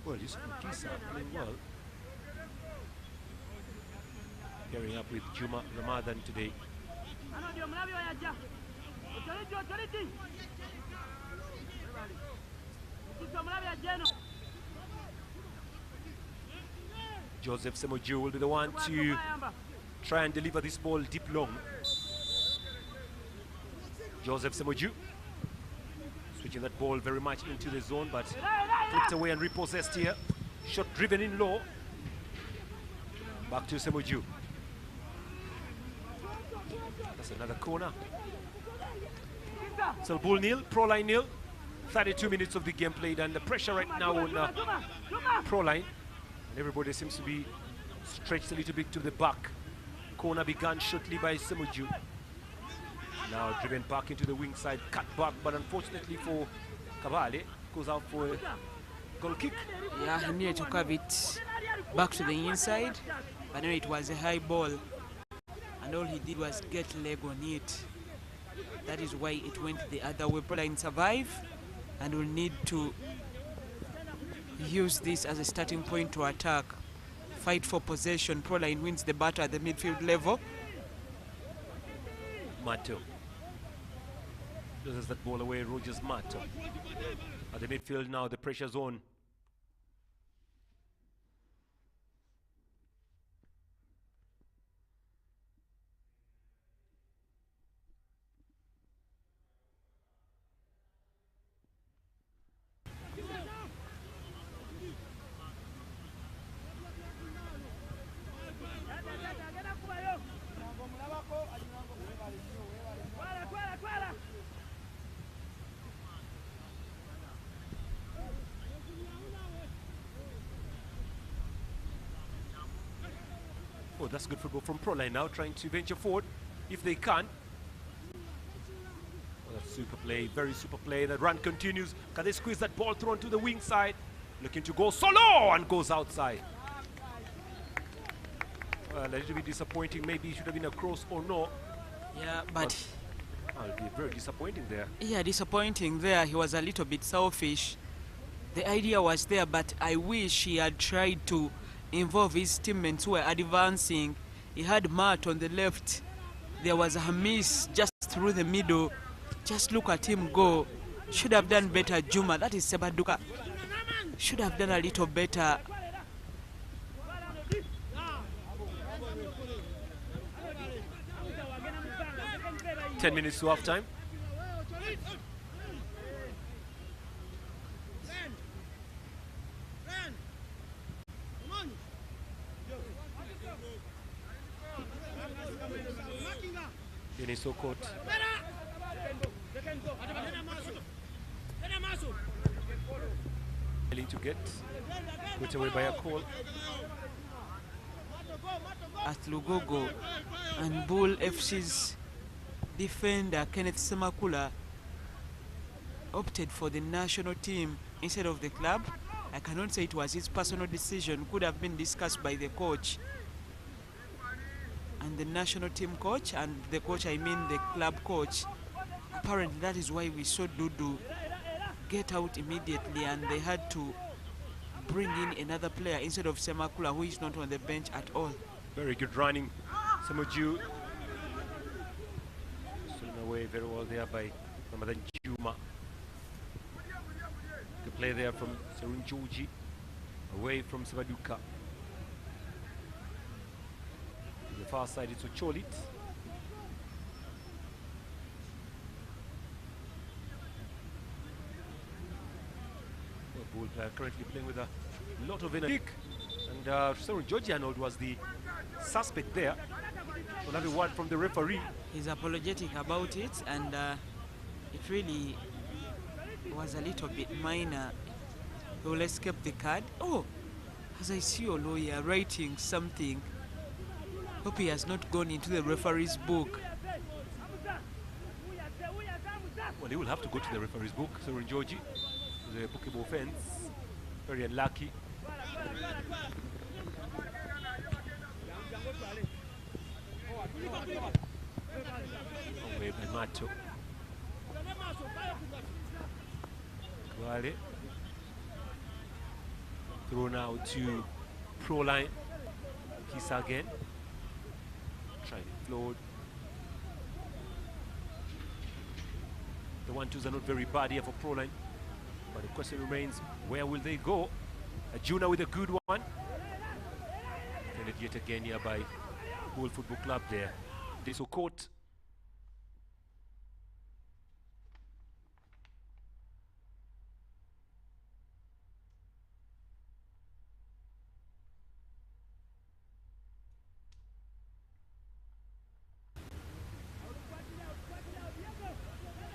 Well, Yusuf Kisa playing well. Pairing up with Juma Ramadan today. Joseph Semuju will be the one to try and deliver this ball deep long. Joseph Semuju switching that ball very much into the zone, but flipped away and repossessed here. Shot driven in low. Back to Semuju. That's another corner. So Bull nil, Proline nil. 32 minutes of the game played, and the pressure right now on Proline. Everybody seems to be stretched a little bit to the back. Corner began shortly by Semuju. Now driven back into the wing side, cut back, but unfortunately for Kavale, goes out for a goal kick.
Yeah, he needed to curve it back to the inside, but then it was a high ball, and all he did was get leg on it. That is why it went the other way. Proline survive, and will need to use this as a starting point to attack. Fight for possession. Proline wins the battle at the midfield level.
Mato loses that ball away. Rogers Mato at the midfield now. The pressure zone. Oh, that's good football from Proline now, trying to venture forward if they can. Oh, that's super play, very super play. The run continues. Can they squeeze that ball thrown to the wing side? Looking to go solo and goes outside. Well, a little bit disappointing. Maybe it should have been a cross or no.
Yeah, but
it'll be very disappointing there.
Yeah, disappointing there. He was a little bit selfish. The idea was there, but I wish he had tried to involve his teammates who were advancing. He had Matt on the left. There was a miss just through the middle. Just look at him go. Should have done better, Juma. That is Sebaduka. Should have done a little better.
Ten minutes to half time. Dennis Okot. To get put away by a call.
At Lugogo, and Bull FC's defender Kenneth Semakula opted for the national team instead of the club. I cannot say it was his personal decision. Could have been discussed by the coach and the national team coach, and the coach, I mean the club coach. Apparently that is why we saw Dudu get out immediately, and they had to bring in another player instead of Semakula, who is not on the bench at all.
Very good running. Semuju stolen away very well there by Ramadan Juma. Good play there from Serun Georgie, away from Savaduka. On the far side, it's Ocholit. Ball player currently playing with a lot of energy. And Serun Georgie Arnold was the suspect there. We'll have a word from the referee.
He's apologetic about it, and it really was a little bit minor. He will escape the card. Oh, as I see your lawyer writing something. Hope he has not gone into the referee's book.
Well, he will have to go to the referee's book. Serun Georgie, the bookable offense. Very unlucky. Away by Mato. Kwale. Throw now to Proline. Kisa again. Trying it flowed. The 1-2s are not very bad here for Proline. But the question remains, where will they go? Ajuna with a good one. Defended yet again here by Bull Football Club there. This caught.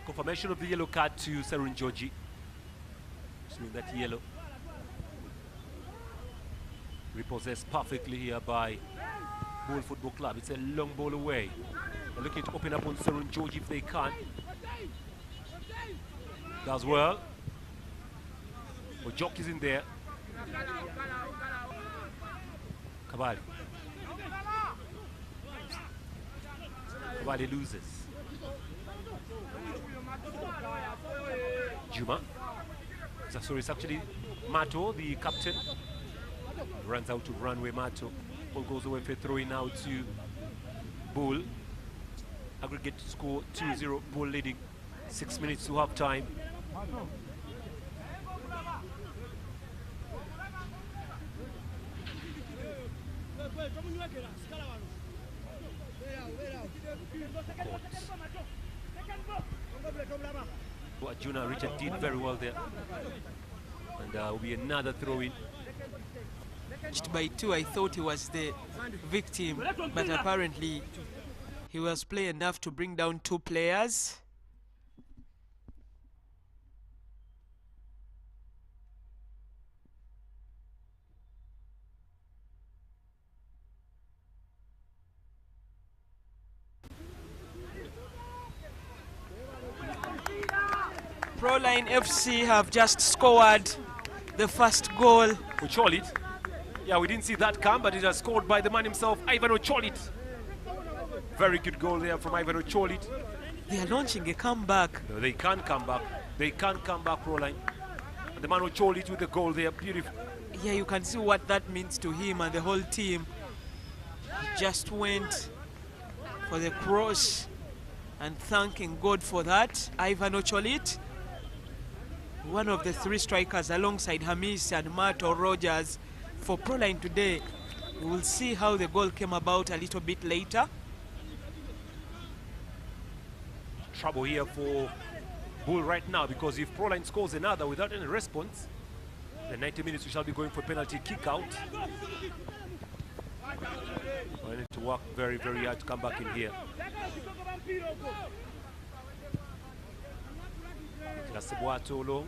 Confirmation of the yellow card to Serun Georgie. Showing that yellow. Repossessed perfectly here by Bull Football Club. It's a long ball away. They're looking to open up on Serun Georgie if they can. Does well. Ojok is in there. Kabali. Kabali loses. Juma. So it's actually Mato, the captain. Runs out to runway Mato. Ball goes away for throwing now to Bull. Aggregate score 2-0. Bull leading. 6 minutes to half time. Juna Richard did very well there. And will be another throw-in.
By 2, I thought he was the victim, but apparently he was playing enough to bring down 2 players. Proline FC have just scored the first goal.
Ocholit. Yeah, we didn't see that come, but it was scored by the man himself, Ivan Ocholit. Very good goal there from Ivan Ocholit.
They are launching a comeback.
No, they can't come back. They can't come back, Proline. And the man Ocholit with the goal there, beautiful.
Yeah, you can see what that means to him and the whole team. He just went for the cross and thanking God for that. Ivan Ocholit, one of the 3 strikers alongside Hamis and Mato Rogers for Proline today. We will see how the goal came about a little bit later.
Trouble here for Bull right now, because if Proline scores another without any response, the 90 minutes we shall be going for penalty kick out. I need to work very, very hard to come back in here. Sebuato long,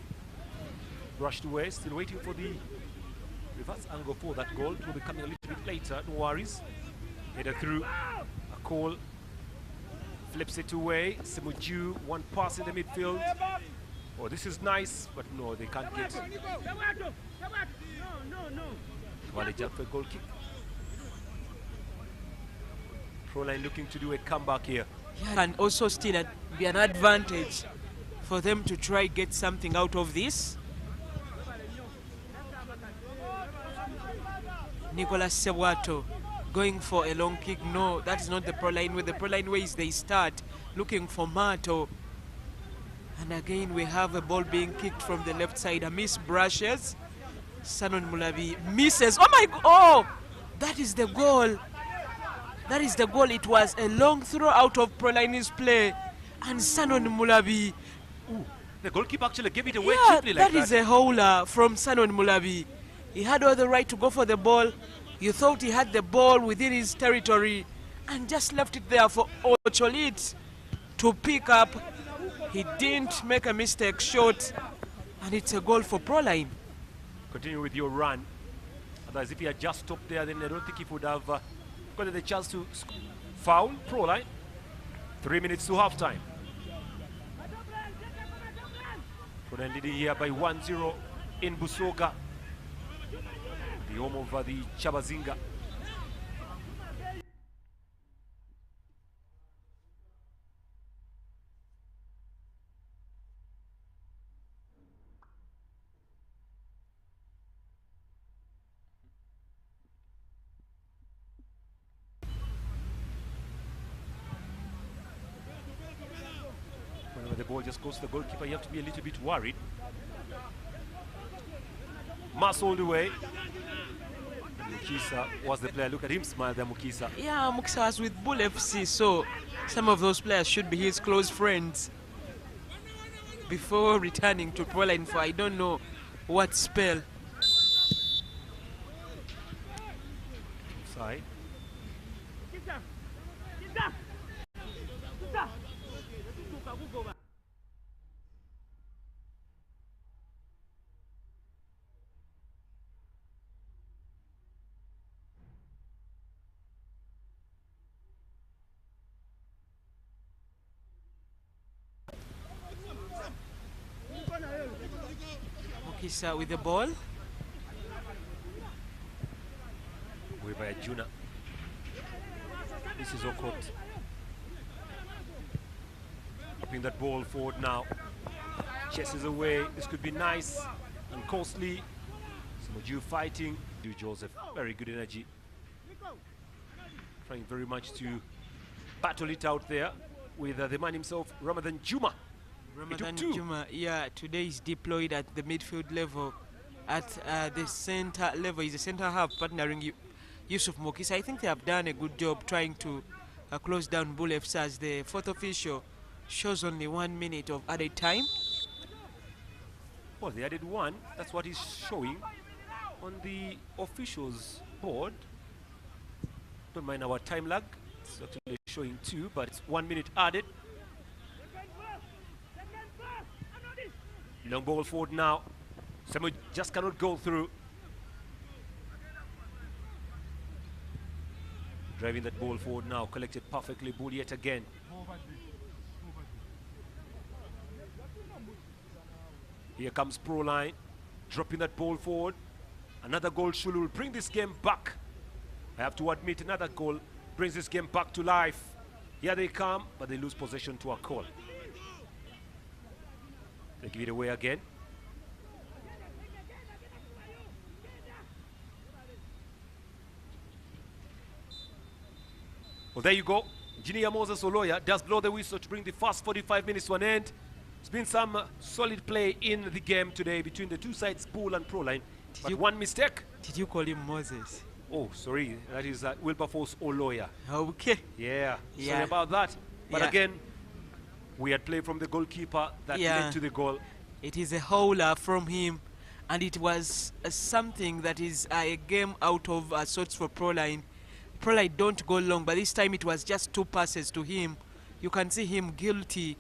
brushed away, still waiting for the reverse angle for that goal. It will be coming a little bit later, no worries. Header through, a call, flips it away. Simuju, one pass in the midfield. Oh, this is nice, but no, they can't get. Wale jump for a goal kick. Proline looking to do a comeback here.
Yeah, and also still be an advantage for them to try get something out of this. Nicolas Sebuato going for a long kick. No, that's not the Proline way. The Proline way is they start looking for Mato. And again, we have a ball being kicked from the left side. A miss brushes. Sanon Mulabi misses. Oh my God! Oh! That is the goal. That is the goal. It was a long throw out of Proline's play. And Sanon Mulabi.
The goalkeeper actually gave it away
Yeah,
cheaply like that.
that is a howler from Sanon Mulabi. He had all the right to go for the ball. You thought he had the ball within his territory and just left it there for Ocholit to pick up. He didn't make a mistake short, and it's a goal for Proline.
Continue with your run. Otherwise, if he had just stopped there, then I don't think he would have gotten the chance to foul Proline. 3 minutes to halftime. Proline leading here by 1-0 in Busoga, the home of the Chabazinga. Whenever the ball just goes to the goalkeeper, you have to be a little bit worried. Mass all the way. Mukisa was the player. Look at him smile there, Mukisa.
Yeah, Mukisa was with Bull FC, so some of those players should be his close friends before returning to Proline for I don't know what spell.
Side.
Mukisa with the ball.
Way by Juna. This is Okot. Dropping that ball forward now. Chases away. This could be nice and costly. Smoju fighting. Do Joseph. Very good energy. Trying very much to battle it out there with the man himself, Ramadan Juma.
Ramadan Juma, yeah, today is deployed at the midfield level. At the center level, he's a center half partnering Yusuf Mokisa. I think they have done a good job trying to close down Bull FC as the fourth official shows only 1 minute of added time.
Well, they added one. That's what he's showing on the officials board. Don't mind our time lag. It's actually showing 2, but it's 1 minute added. Long ball forward now. Samuel just cannot go through. Driving that ball forward now. Collected perfectly. Bull yet again. Here comes Proline. Dropping that ball forward. Another goal surely will bring this game back. I have to admit, another goal brings this game back to life. Here they come, but they lose possession to a call. They give it away again. Well, there you go. Engineer Moses Oloya does blow the whistle to bring the first 45 minutes to an end. It's been some solid play in the game today between the two sides, Bull and Proline. But one mistake.
Did you call him Moses?
Oh, sorry. That is Wilberforce Oloya.
Okay.
Yeah. Sorry about that. But
Yeah.
again, we had played from the goalkeeper that led to the goal.
It is a howler from him, and it was something that is a game out of sorts for Proline. Proline don't go long, but this time it was just 2 passes to him. You can see him guilty,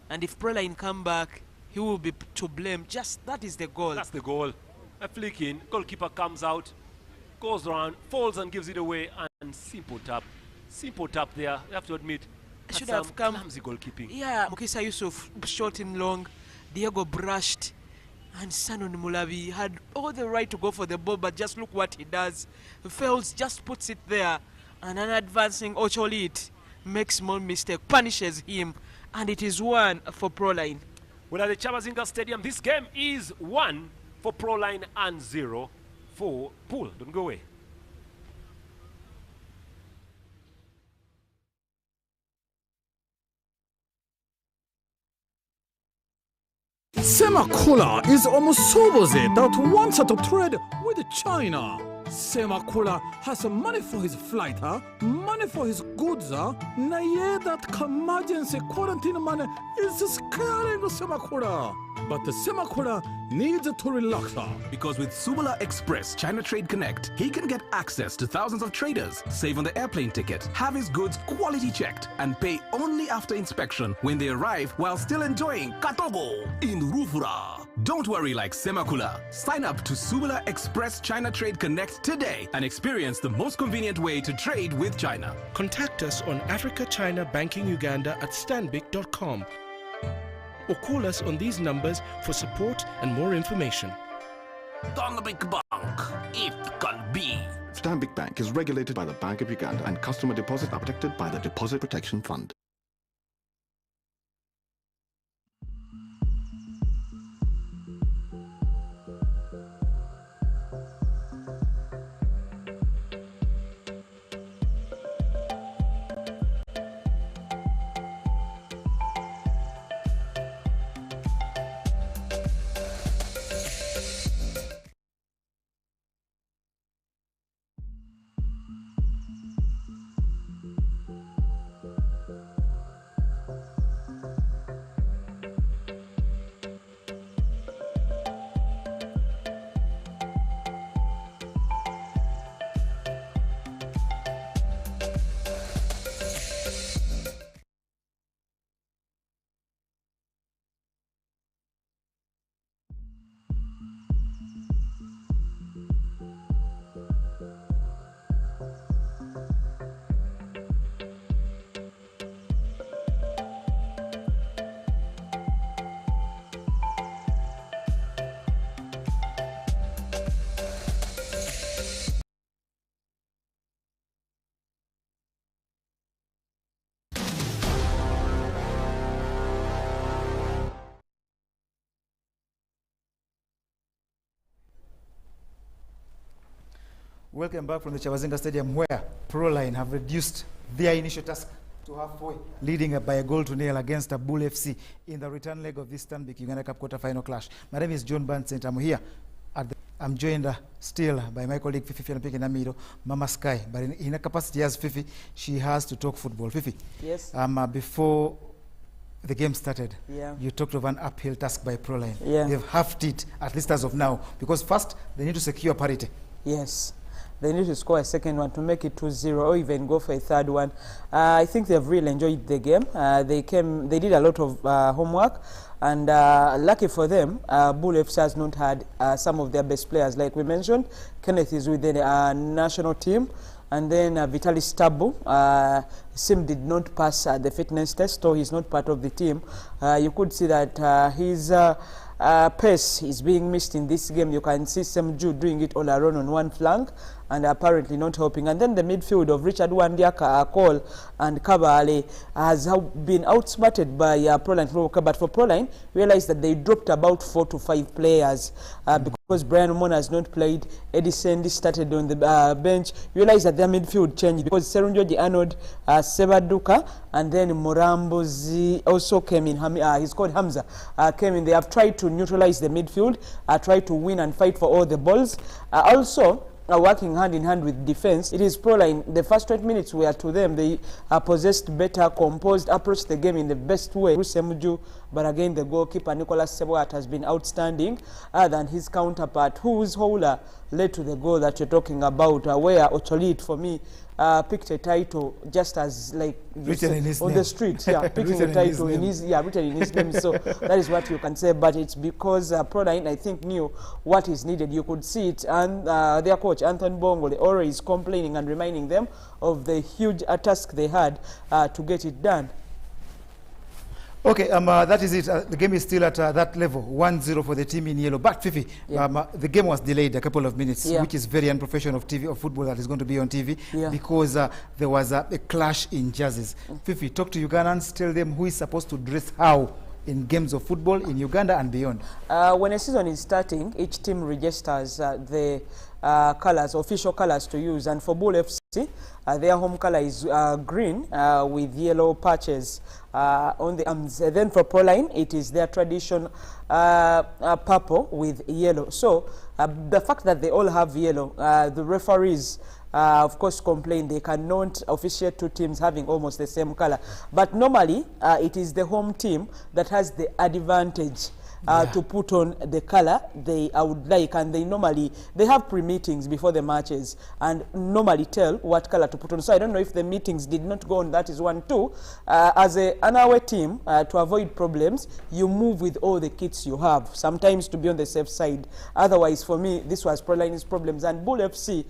and if Proline come back, he will be to blame. Just that is the goal.
That's the goal. A flick in, goalkeeper comes out, goes around, falls and gives it away, and simple tap. Simple tap there, you have to admit.
Should have come.
Clumsy goalkeeping.
Yeah, Mukisa Yusuf shot in long. Diego brushed, and Sanon Mulabi had all the right to go for the ball, but just look what he does. Fails, just puts it there, and an advancing Ocholit makes small mistake, punishes him, and it is 1 for Proline.
Well, at the Chabazinga Stadium, this game is 1 for Proline and 0 for Bull. Don't go away.
Semakula is Omusoboze that wants to trade with China. Semakula has money for his flight, money for his goods, na yeah, that emergency quarantine money is scaring Semakula. But the Semakula needs to relax.
Because with Subula Express China Trade Connect, he can get access to thousands of traders, save on the airplane ticket, have his goods quality checked, and pay only after inspection when they arrive while still enjoying Katogo in Rufura. Don't worry like Semakula. Sign up to Subula Express China Trade Connect today and experience the most convenient way to trade with China.
Contact us on Africa China Banking Uganda at Stanbic.com or call us on these numbers for support and more information.
Stanbic Bank, it can be.
Stanbic Bank is regulated by the Bank of Uganda and customer deposits are protected by the Deposit Protection Fund.
Welcome back from the Chabazinga Stadium, where Proline have reduced their initial task to halfway, leading by a goal to nil against Bull FC in the return leg of this Stanbic Uganda Cup quarter-final clash. My name is John Vincent. I'm here. I'm joined still by my colleague Fifi Namiro, Mama Sky. But in a capacity as Fifi, she has to talk football. Fifi,
yes.
Before the game started,
yeah,
you talked of an uphill task by Proline.
Yeah.
They've halved it, at least as of now, because first they need to secure parity.
Yes. They need to score a second one to make it 2-0 or even go for a third one. I think they've really enjoyed the game. They did a lot of homework, and lucky for them, Bull FC has not had some of their best players. Like we mentioned, Kenneth is with the national team, and then Vitalis Tabu, Sim did not pass the fitness test, so he's not part of the team. You could see that his pace is being missed in this game. You can see Semju doing it all alone on one flank and apparently not helping. And then the midfield of Richard Wandiaka, Cole and Kabale has been outsmarted by Proline. But for Proline, realized that they dropped about 4 to 5 players because Brian Omona has not played. Eddie Sandy started on the bench. Realized that their midfield changed because Serunjoji Arnold, Sebaduka, and then Morambozi also came in. He's called Hamza. Came in. They have tried to neutralize the midfield, tried to win and fight for all the balls. Also, working hand in hand with defense. It is Proline. The first 20 minutes were to them. They possessed better, composed, approached the game in the best way. But again, the goalkeeper, Nicholas Seboat, has been outstanding than his counterpart, whose howler led to the goal that you're talking about, where Ocholit, for me, picked a title just as like
written in his
on
name.
The street, yeah, picking a title in his written in his name. So that is what you can say. But it's because Proline, I think, knew what is needed. You could see it, and their coach Anthony Bongo always complaining and reminding them of the huge task they had to get it done.
Okay, that is it. The game is still at that level, 1-0 for the team in yellow. But Fifi, the game was delayed a couple of minutes, which is very unprofessional of football that is going to be on TV, because there was a clash in jerseys. Fifi, talk to Ugandans, tell them who is supposed to dress how in games of football in Uganda and beyond. When
a season is starting, each team registers the colors, official colors to use, and for Bull FC, Their home color is green with yellow patches on the arms. Then for Proline, it is their tradition purple with yellow. So the fact that they all have yellow, the referees of course complain they cannot officiate two teams having almost the same color. But normally it is the home team that has the advantage to put on the color they would like, and they have pre-meetings before the matches and normally tell what color to put on. So I don't know if the meetings did not go on. That is one. Two, as an away team, to avoid problems, you move with all the kits you have, sometimes to be on the safe side. Otherwise, for me, this was Proline's problems, and Bull FC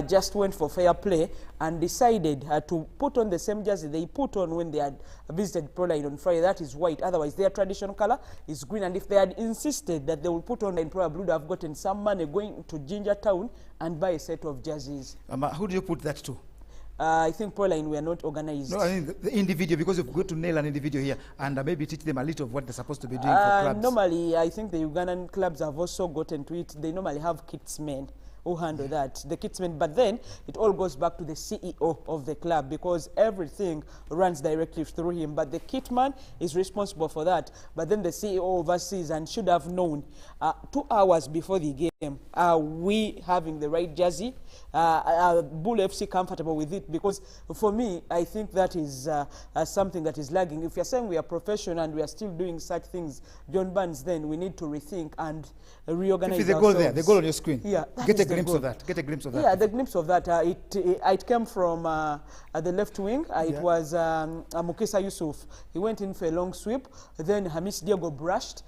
just went for fair play and decided to put on the same jersey they put on when they had visited Proline on Friday. That is white. Otherwise, their traditional color is green. And if they had insisted that they will put on, then probably would have gotten some money going to Ginger Town and buy a set of jerseys.
Who do you put that to?
I think Proline we are not organized.
No, I mean the individual, because you've got to nail an individual here and maybe teach them a little of what they're supposed to be doing for clubs.
Normally, I think the Ugandan clubs have also gotten to it. They normally have kitsmen who handle that, the kitsmen. But then it all goes back to the CEO of the club because everything runs directly through him. But the kitman is responsible for that. But then the CEO oversees and should have known 2 hours before the game, are we having the right jersey? Bull FC comfortable with it? Because for me, I think that is something that is lagging. If you're saying we are professional and we are still doing such things, John Barnes, then we need to rethink and reorganize
ourselves. The goal there, the goal on your screen.
Yeah,
get a glimpse of that. Get a glimpse of that.
Yeah, the glimpse of that. It came from the left wing. It was Mukisa Yusuf. He went in for a long sweep. Then Hamis Diego brushed,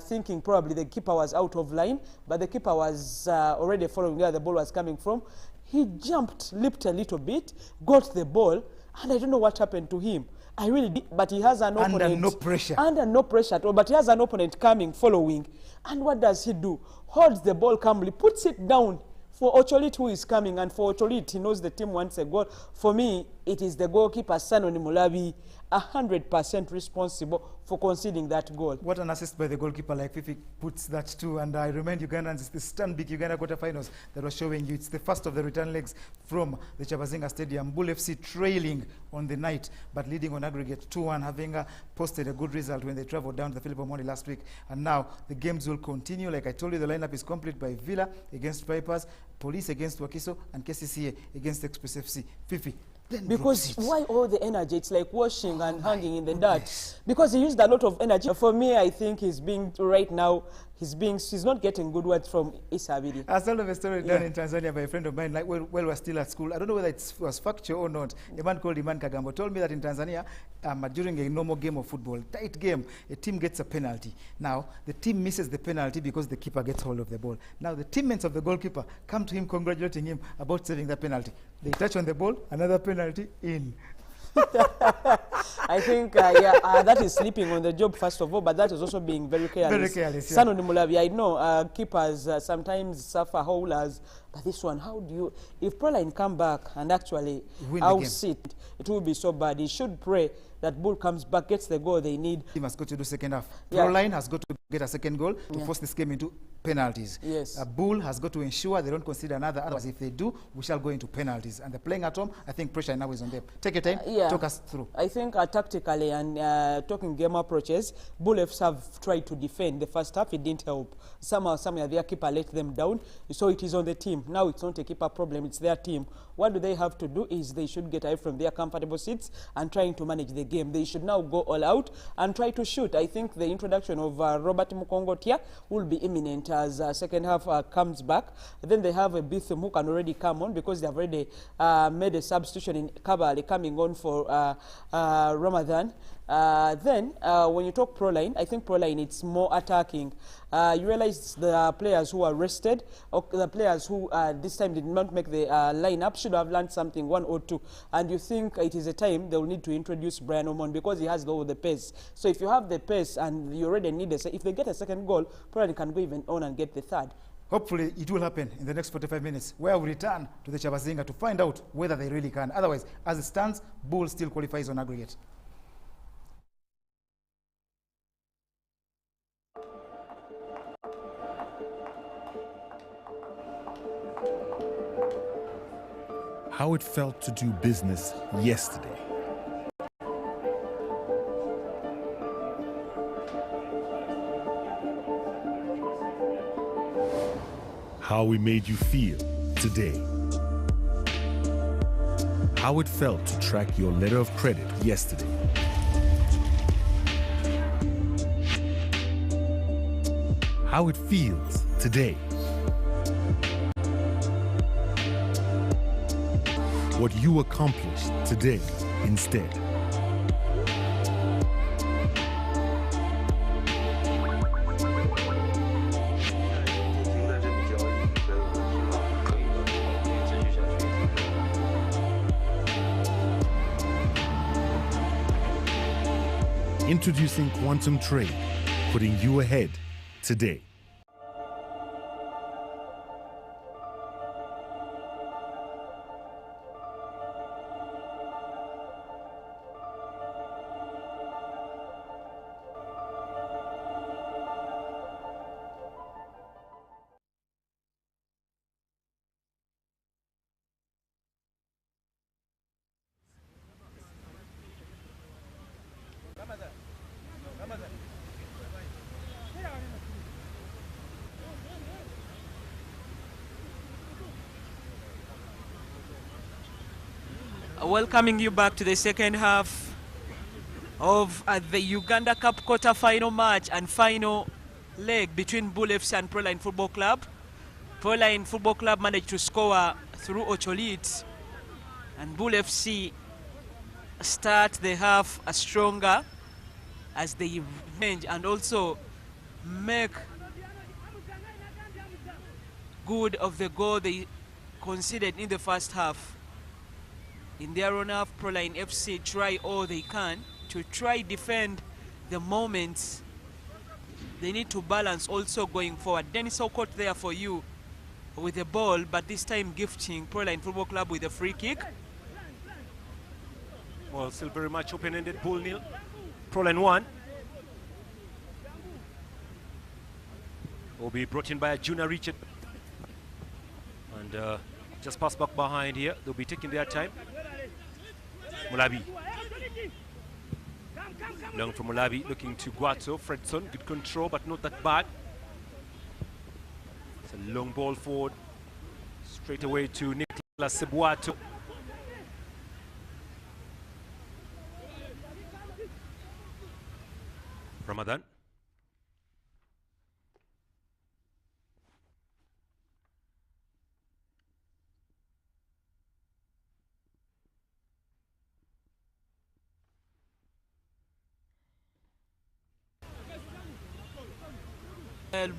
thinking probably the keeper was out of line, but the keeper was already following where the ball was coming from. He jumped, leaped a little bit, got the ball, and I don't know what happened to him. I really did, but he has an opponent.
Under no pressure.
Under no pressure at all, but he has an opponent coming, following. And what does he do? Holds the ball calmly, puts it down for Ocholit, who is coming, and for Ocholit, he knows the team wants a goal. For me, it is the goalkeeper, Sanoni Mulabi, 100% responsible for conceding that goal.
What an assist by the goalkeeper, like Fifi puts that too. And I remind Ugandans, it's the Stanbic Uganda quarterfinals that was showing you. It's the first of the return legs from the Chabazinga Stadium. Bull FC trailing on the night, but leading on aggregate 2-1, having posted a good result when they traveled down to the Philip Omondi last week. And now the games will continue. Like I told you, the lineup is complete by Villa against Vipers, Police against Wakiso, and KCCA against Express FC. Fifi.
Because why all the energy? It's like washing and hanging in the dirt. Because he used a lot of energy. For me, I think he's not getting good words from Isabidi.
I told of a story done in Tanzania by a friend of mine, like while we're still at school. I don't know whether it was factual or not. A man called Iman Kagambo told me that in Tanzania, during a normal game of football, tight game, a team gets a penalty. Now, the team misses the penalty because the keeper gets hold of the ball. Now, the teammates of the goalkeeper come to him congratulating him about saving the penalty. They touch on the ball, another penalty in.
I think, that is sleeping on the job, first of all, but that is also being very careless.
Very careless, yeah.
Sanoni Mulabi, I know keepers sometimes suffer howlers, but this one, how do you, if Proline come back and actually out-sit, it will be so bad. He should pray that Bull comes back, gets the goal they need.
He must go to do second half. Proline has got to get a second goal to force this game into penalties.
Yes.
Bull has got to ensure they don't concede another. Otherwise, if they do, we shall go into penalties. And they're playing at home. I think pressure now is on them. Take your time. Talk us through.
I think tactically and talking game approaches, Bull FC have tried to defend the first half. It didn't help. Somehow, their keeper let them down. So it is on the team. Now it's not a keeper problem. It's their team. What do they have to do is they should get away from their comfortable seats and trying to manage the game. They should now go all out and try to shoot. I think the introduction of Robert Mukongotia will be imminent as second half comes back. Then they have a Bithum who can already come on because they have already made a substitution in Kabale coming on for Ramadan. Then, when you talk Proline, I think Proline, it's more attacking. You realize the players who are rested, or the players who this time did not make the lineup, should have learned something, 1 or 2. And you think it is a time they will need to introduce Brian Omon because he has the pace. So if you have the pace and you already need if they get a second goal, Proline can go even on and get the third.
Hopefully, it will happen in the next 45 minutes, where we return to the Chabazinga to find out whether they really can. Otherwise, as it stands, Bull still qualifies on aggregate.
how it felt to do business yesterday. How we made you feel today. How it felt to track your letter of credit yesterday. How it feels today. What you accomplished today instead. Introducing Quantum Trade, putting you ahead today.
Welcoming you back to the second half of the Uganda Cup quarter-final match and final leg between Bull FC and Proline Football Club. Proline Football Club managed to score through Ocholit, and Bull FC start the half stronger as they range and also make good of the goal they conceded in the first half. In their own half, Proline FC try all they can to try defend the moments. They need to balance also going forward. Dennis Okot there for you with the ball, but this time gifting Proline Football Club with a free kick.
Well, still very much open-ended. Bull nil, Proline 1. Will be brought in by a Junior Richard. And just pass back behind here. They'll be taking their time. Mulabi. Long from Mulabi, looking to Guato. Fredson, good control, but not that bad. It's a long ball forward. Straight away to Nicolas Sebuato. Ramadan.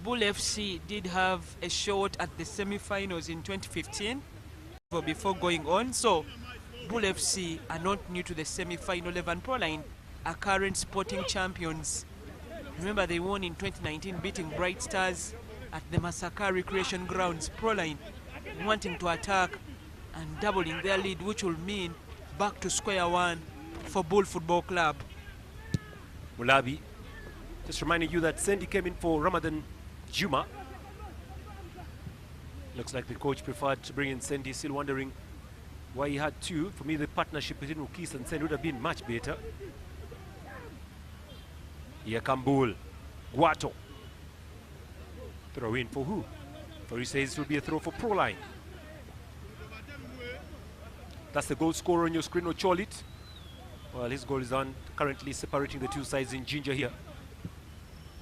Bull FC did have a shot at the semi-finals in 2015 before going on, so Bull FC are not new to the semi-final level. Proline are current sporting champions. Remember, they won in 2019, beating Bright Stars at the Masaka Recreation Grounds. Proline wanting to attack and doubling their lead, which will mean back to square one for Bull Football Club.
Mulabi. Just reminding you that Sandy came in for Ramadan Juma. Looks like the coach preferred to bring in Sandy. Still wondering why he had two. For me, the partnership between Ukis and Sandy would have been much better. Here come Bull. Guato. Throw in for who? For he says it will be a throw for Proline. That's the goal scorer on your screen, Ocholit. Well, his goal is on, currently separating the two sides in ginger here.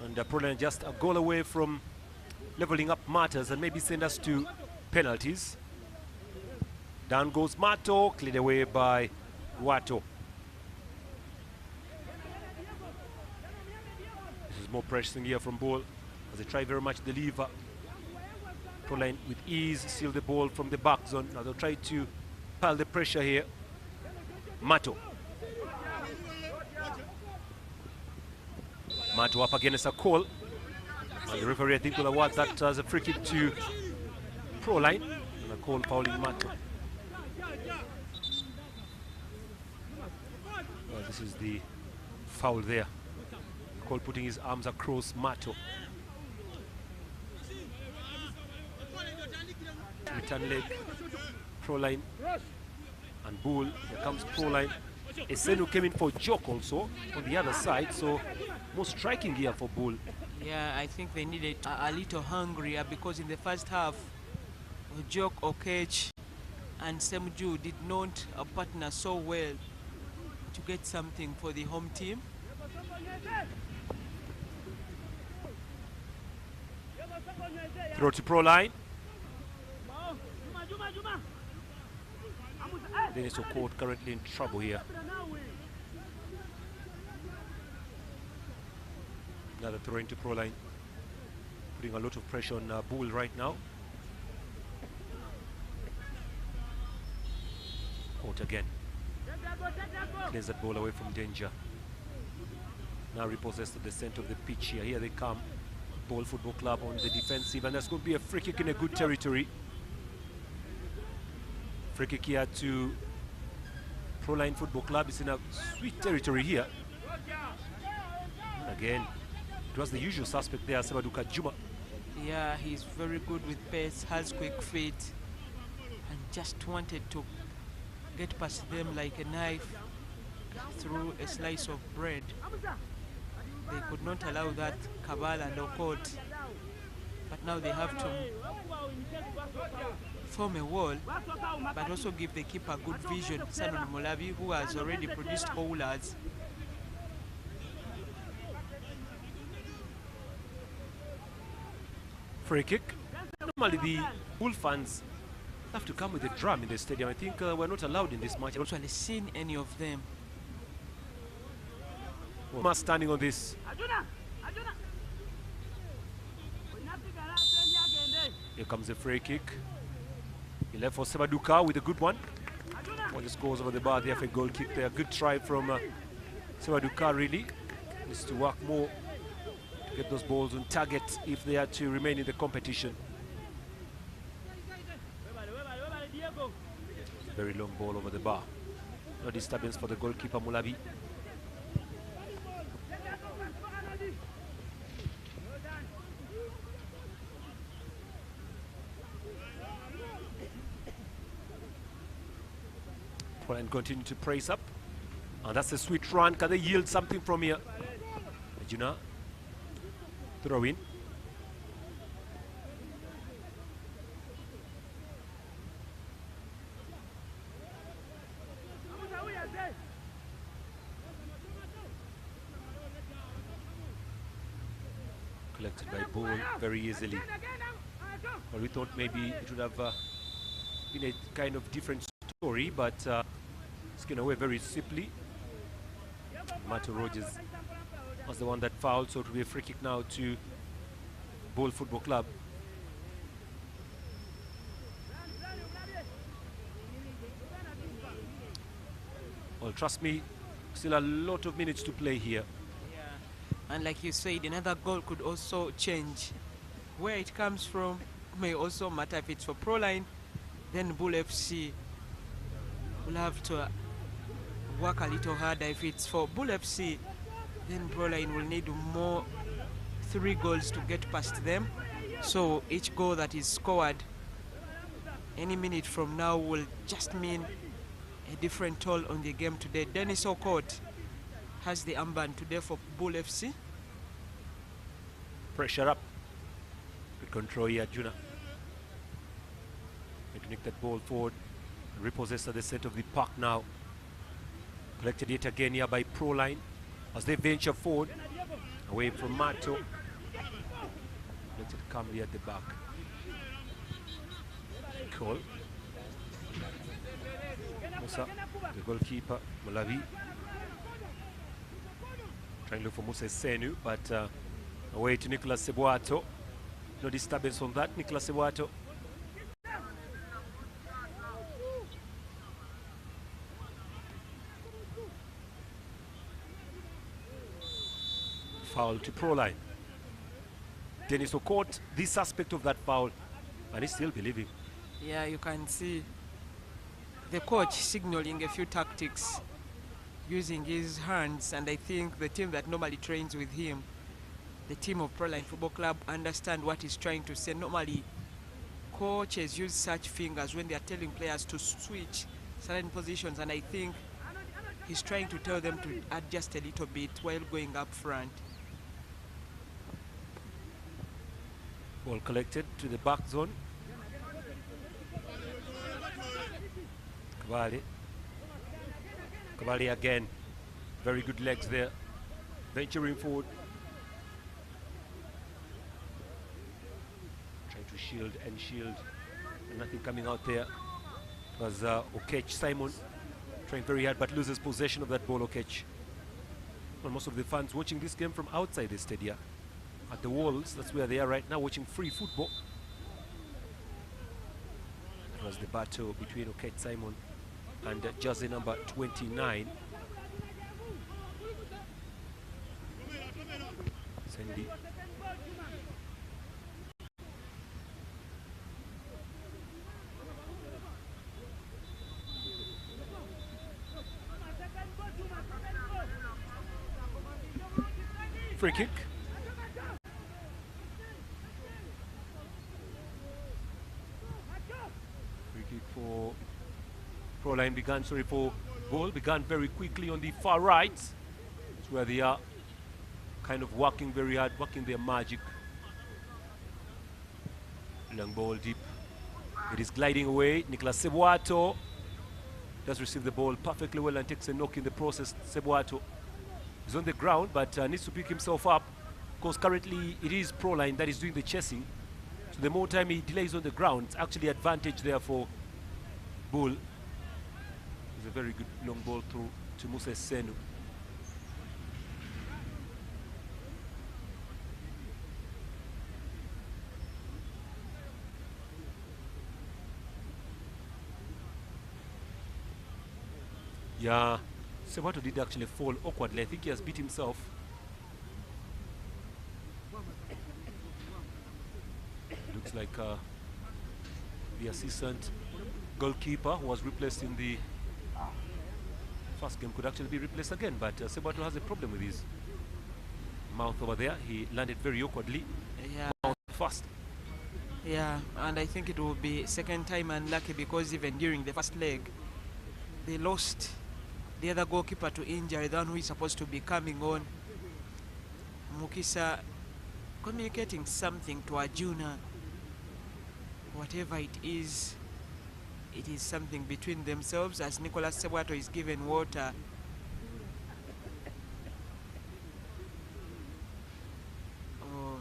And Proline just a goal away from leveling up matters and maybe send us to penalties. Down goes Mato, cleared away by Guato. This is more pressing here from Bull as they try very much the lever. Proline with ease seal the ball from the back zone. Now they'll try to pile the pressure here. Mato. Mato up against a call. And the referee, I think, will award that as a free kick to Proline. And a call fouling Mato. Well, this is the foul there. Cole putting his arms across Mato. Return leg. Proline And Bull, here comes Proline. Esenu came in for Joke also on the other side, so more striking here for Bull.
Yeah, I think they needed a little hungrier, because in the first half, Joke, Okech, and Semju did not partner so well to get something for the home team.
Throw to Proline. Dennis Okot currently in trouble here. Another throw into Proline, putting a lot of pressure on Bull right now. Out again. Clears that ball away from danger. Now repossessed at the center of the pitch here. Here they come. Ball Football Club on the defensive, and that's going to be a free kick in a good territory. Free kick here to Proline Football Club. It's in a sweet territory here. Again, it was the usual suspect there, Sebaduka Juma.
Yeah, he's very good with pace, has quick feet, and just wanted to get past them like a knife through a slice of bread. They could not allow that, Kabal and Okot, but now they have to form a wall, but also give the keeper good vision. Sanon Molabi, who has already produced bowlers.
Free kick. Normally the Bull fans have to come with a drum in the stadium. I think we're not allowed in this match.
I've actually seen any of them.
Well, standing on this. Here comes the free kick. He left for Sebaduka with a good one. Well, just goes over the bar there for a goal kick there. Good try from Sebaduka, really. Needs to work more to get those balls on target if they are to remain in the competition. Very long ball over the bar. No disturbance for the goalkeeper, Mulabi. And continue to praise up, and that's a sweet run. Can they yield something from here? Ajuna, throw in. Collected by Bull very easily. Well, we thought maybe it would have been a kind of different story, but skin away very simply. Mato Rogers was the one that fouled, so it will be a free kick now to Bull Football Club. Well, trust me, still a lot of minutes to play here.
Yeah, and like you said, another goal could also change. Where it comes from may also matter. If it's for Proline, then Bull FC will have to work a little harder. If it's for Bull FC, then Proline will need more 3 goals to get past them. So each goal that is scored any minute from now will just mean a different toll on the game today. Dennis Okot has the armband today for Bull FC.
Pressure up. Good control here, Juna. Going to nick that ball forward. Repossessed at the center of the park now. Collected yet again here by Proline as they venture forward away from Mato. Collected calmly at the back. Cole. Musa, the goalkeeper, Molavi. Trying to look for Musa Senu, but away to Nicolas Sebuato. No disturbance on that, Nicolas Sebuato. Foul to Proline. Dennis Okot, this aspect of that foul, and he's still believing.
Yeah, you can see the coach signaling a few tactics using his hands, and I think the team that normally trains with him, the team of Proline Football Club, understand what he's trying to say. Normally, coaches use such fingers when they are telling players to switch certain positions, and I think he's trying to tell them to adjust a little bit while going up front.
Ball collected to the back zone. Kabali again. Very good legs there. Venturing forward. Trying to shield and shield. And nothing coming out there. It was Okech Simon trying very hard but loses possession of that ball, Okech. Well, most of the fans watching this game from outside the stadium. At the walls, that's where they are right now, watching free football. It was the battle between Okech Simon and jersey number 29. Sandy. Free kick. Free kick for Proline began, for goal began very quickly on the far right. That's where they are kind of working very hard, working their magic. Long ball deep. It is gliding away. Nicolas Sebuato does receive the ball perfectly well and takes a knock in the process. Sebuato is on the ground but needs to pick himself up because currently it is Proline that is doing the chasing. So the more time he delays on the ground, it's actually advantage there for Bull. It's a very good long ball through to Musa Senu. Yeah, Sebato did actually fall awkwardly. I think he has beat himself. Looks like the assistant goalkeeper who was replaced in the first game could actually be replaced again, but Sebato has a problem with his mouth over there. He landed very awkwardly.
Yeah.
Fast.
Yeah, and I think it will be second time unlucky because even during the first leg, they lost the other goalkeeper to injury, the one who is supposed to be coming on. Mukisa communicating something to Arjuna. Whatever it is something between themselves as Nicolas Sebuato is given water. Oh,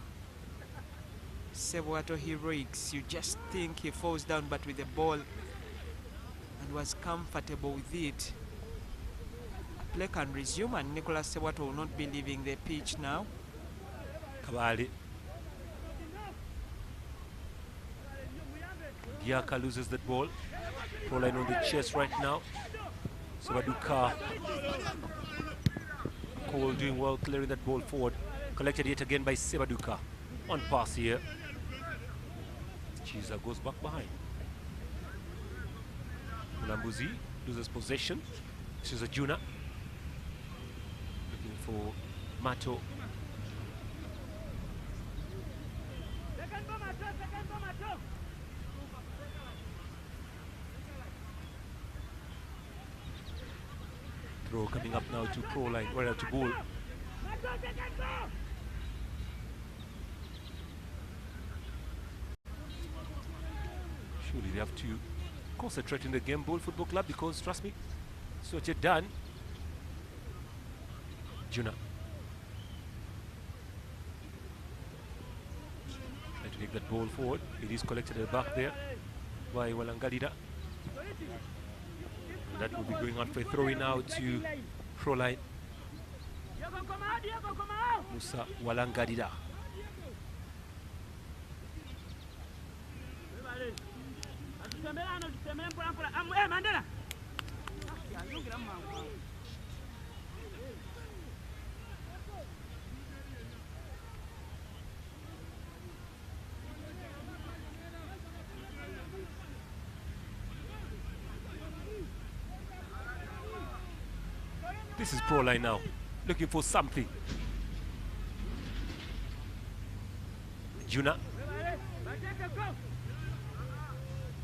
Sebuato heroics. You just think he falls down, but with the ball, and was comfortable with it. Play can resume and Nicolas Sebuato will not be leaving the pitch now.
Kabali. Giaka loses that ball. Proline on the chest right now. Sebaduka. Cole doing well, clearing that ball forward. Collected yet again by Sebaduka. On pass here. Chiza goes back behind. Mulambuzi loses possession. This is Arjuna. Looking for Mato. Throw coming up now to Proline, or to Bull. Surely they have to concentrate in the game, Bull Football Club, because trust me, so what you've done. Juna. Trying to take that ball forward. It is collected at the back there by Walangadida. And that will be going on for a throw-in now to Proline. Musa Walangadida. This is Proline now, looking for something. Juna.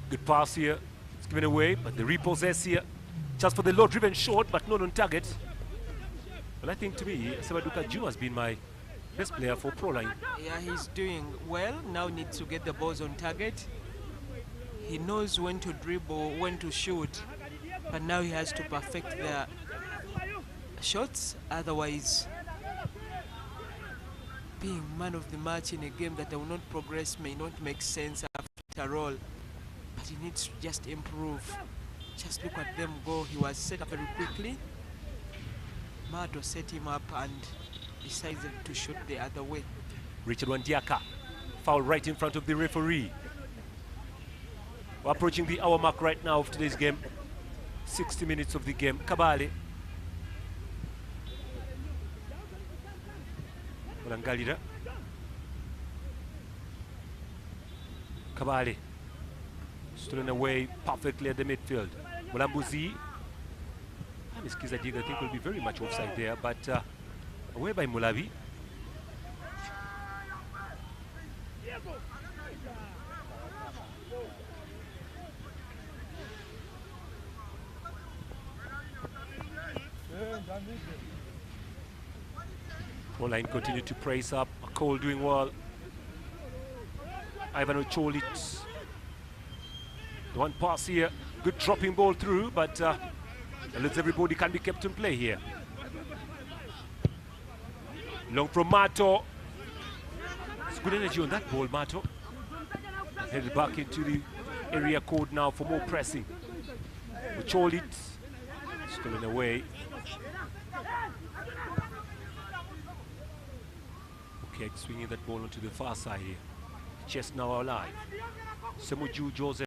Good pass here. It's given away, but the repossess here. Just for the low-driven shot, but not on target. Well, I think to me, Sebaduka Juma has been my best player for Proline.
Yeah, he's doing well. Now needs to get the balls on target. He knows when to dribble, when to shoot, but now he has to perfect the shots. Otherwise, being man of the match in a game that will not progress may not make sense after all. But he needs to just improve. Just look at them go. He was set up very quickly. Mato set him up and decided to shoot the other way.
Richard Wandiaka, foul right in front of the referee. We're approaching the hour mark right now of today's game. 60 minutes of the game. Kabale. Mulangalira. Kabale. Stolen away perfectly at the midfield. Mulambuzi. And Skiza Dig, I think, will be very much offside there, but away by Mulavi. Proline continue to praise up. Cole doing well. Ivan Ocholit. The one pass here. Good dropping ball through, but it looks everybody can be kept in play here. Long from Mato. It's good energy on that ball, Mato. Headed back into the area code now for more pressing. Ocholit. Stolen away. Okay, swinging that ball onto the far side here. Chest now alive. Semuju Joseph.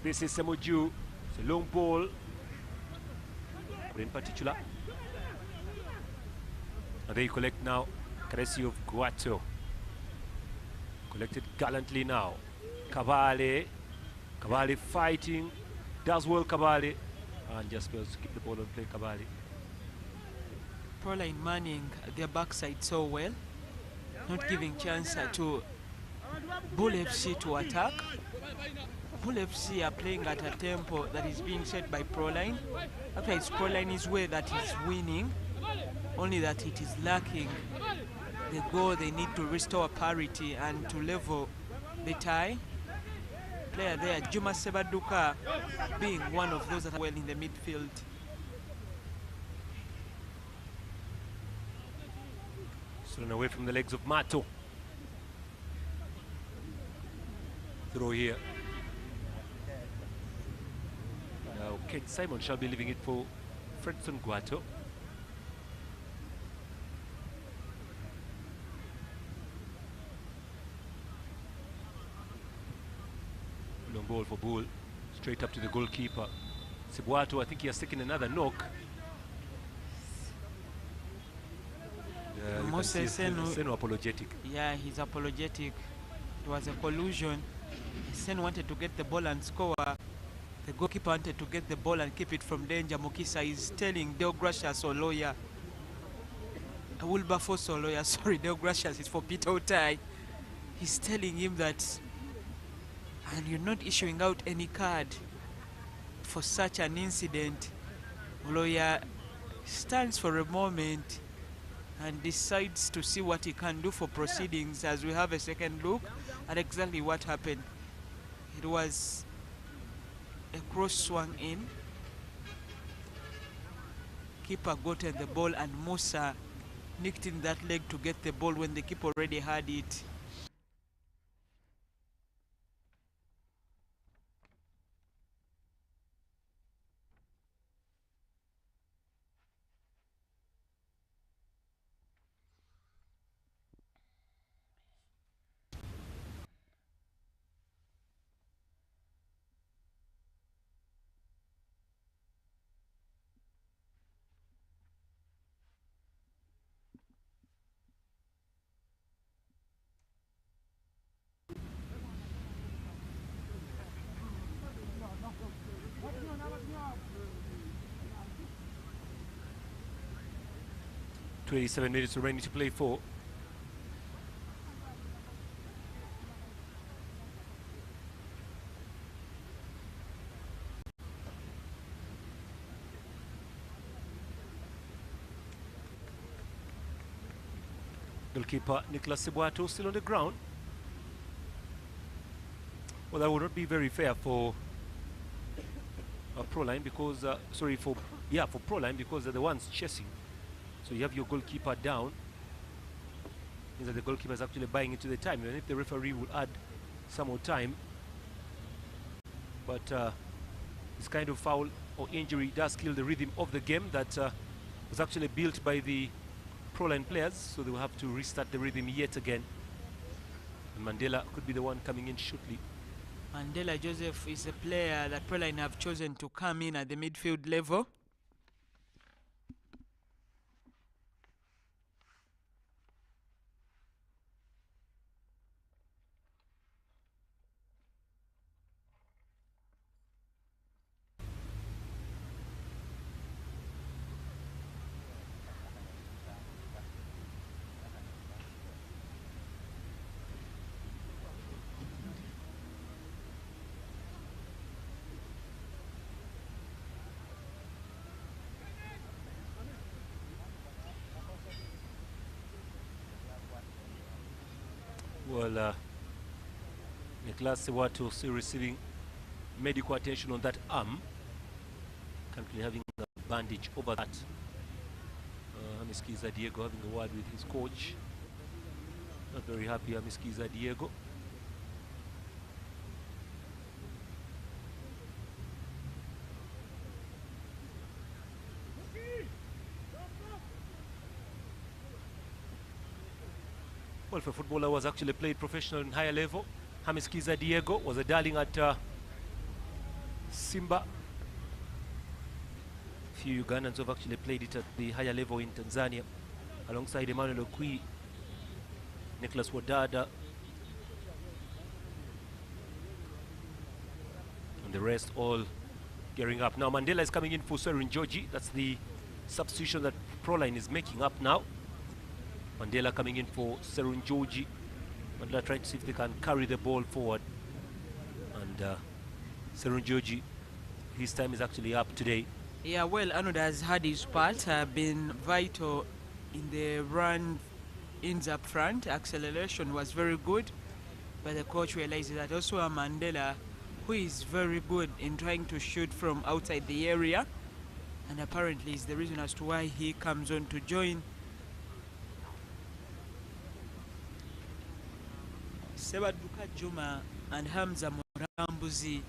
This is Semuju. It's a long ball. But in particular. And they collect now. Courtesy of Guato. Collected gallantly now. Cavale. Cavale fighting. Does well, Cavale. And just fails to keep the ball on play, Cavale.
Proline manning their backside so well, not giving chance to Bull FC to attack. Bull FC are playing at a tempo that is being set by Proline. Actually, it's Proline's way that is winning, only that it is lacking the goal they need to restore parity and to level the tie. Player there, Juma Sebaduka, being one of those that are well in the midfield.
Stolen away from the legs of Mato. Throw here. Now Kate Simon shall be leaving it for Fredson Guato. Long ball for Bull. Straight up to the goalkeeper. Sebuato, I think he has taken another knock.
Moses
Senu apologetic.
Yeah, he's apologetic. It was a collusion. Sen wanted to get the ball and score. The goalkeeper wanted to get the ball and keep it from danger. Mukisa is telling Deogracias Oloya. Wilberforce Oloya, sorry, Deogracias is for Peter Otai. He's telling him that, and you're not issuing out any card for such an incident. Oloya stands for a moment and decides to see what he can do for proceedings as we have a second look at exactly what happened. It was a cross swung in. Keeper got at the ball and Musa nicked in that leg to get the ball when the keeper already had it.
.27 minutes remaining to play for. Goalkeeper Nicholas Sebwato still on the ground. Well, that would not be very fair for Proline because, for Proline because they're the ones chasing. So you have your goalkeeper down. Means that the goalkeeper is actually buying into the time, even if the referee will add some more time. But this kind of foul or injury does kill the rhythm of the game that was actually built by the Proline players, so they will have to restart the rhythm yet again. And Mandela could be the one coming in shortly.
Mandela Joseph is a player that Proline have chosen to come in at the midfield level.
Well, Nicholas Sebwato still receiving medical attention on that arm. Currently having a bandage over that. Amiskiza Diego having a word with his coach. Not very happy, Amiskiza Diego. Well, if a footballer was actually played professional in higher level, Amiskiza Diego was a darling at Simba. Few Ugandans have actually played it at the higher level in Tanzania, alongside Emmanuel Okwi, Nicholas Wadada, and the rest all gearing up. Now Mandela is coming in for Serin Georgie. That's the substitution that Proline is making up now. Mandela coming in for Serin Georgie. Mandela trying to see if they can carry the ball forward. And Serin Georgie, his time is actually up today.
Yeah, well, Arnold has had his part, been vital in the run-ins up front. Acceleration was very good, but the coach realized that also a Mandela, who is very good in trying to shoot from outside the area, and apparently is the reason as to why he comes on to join. Sebaduka Juma and Hamza Morambuzi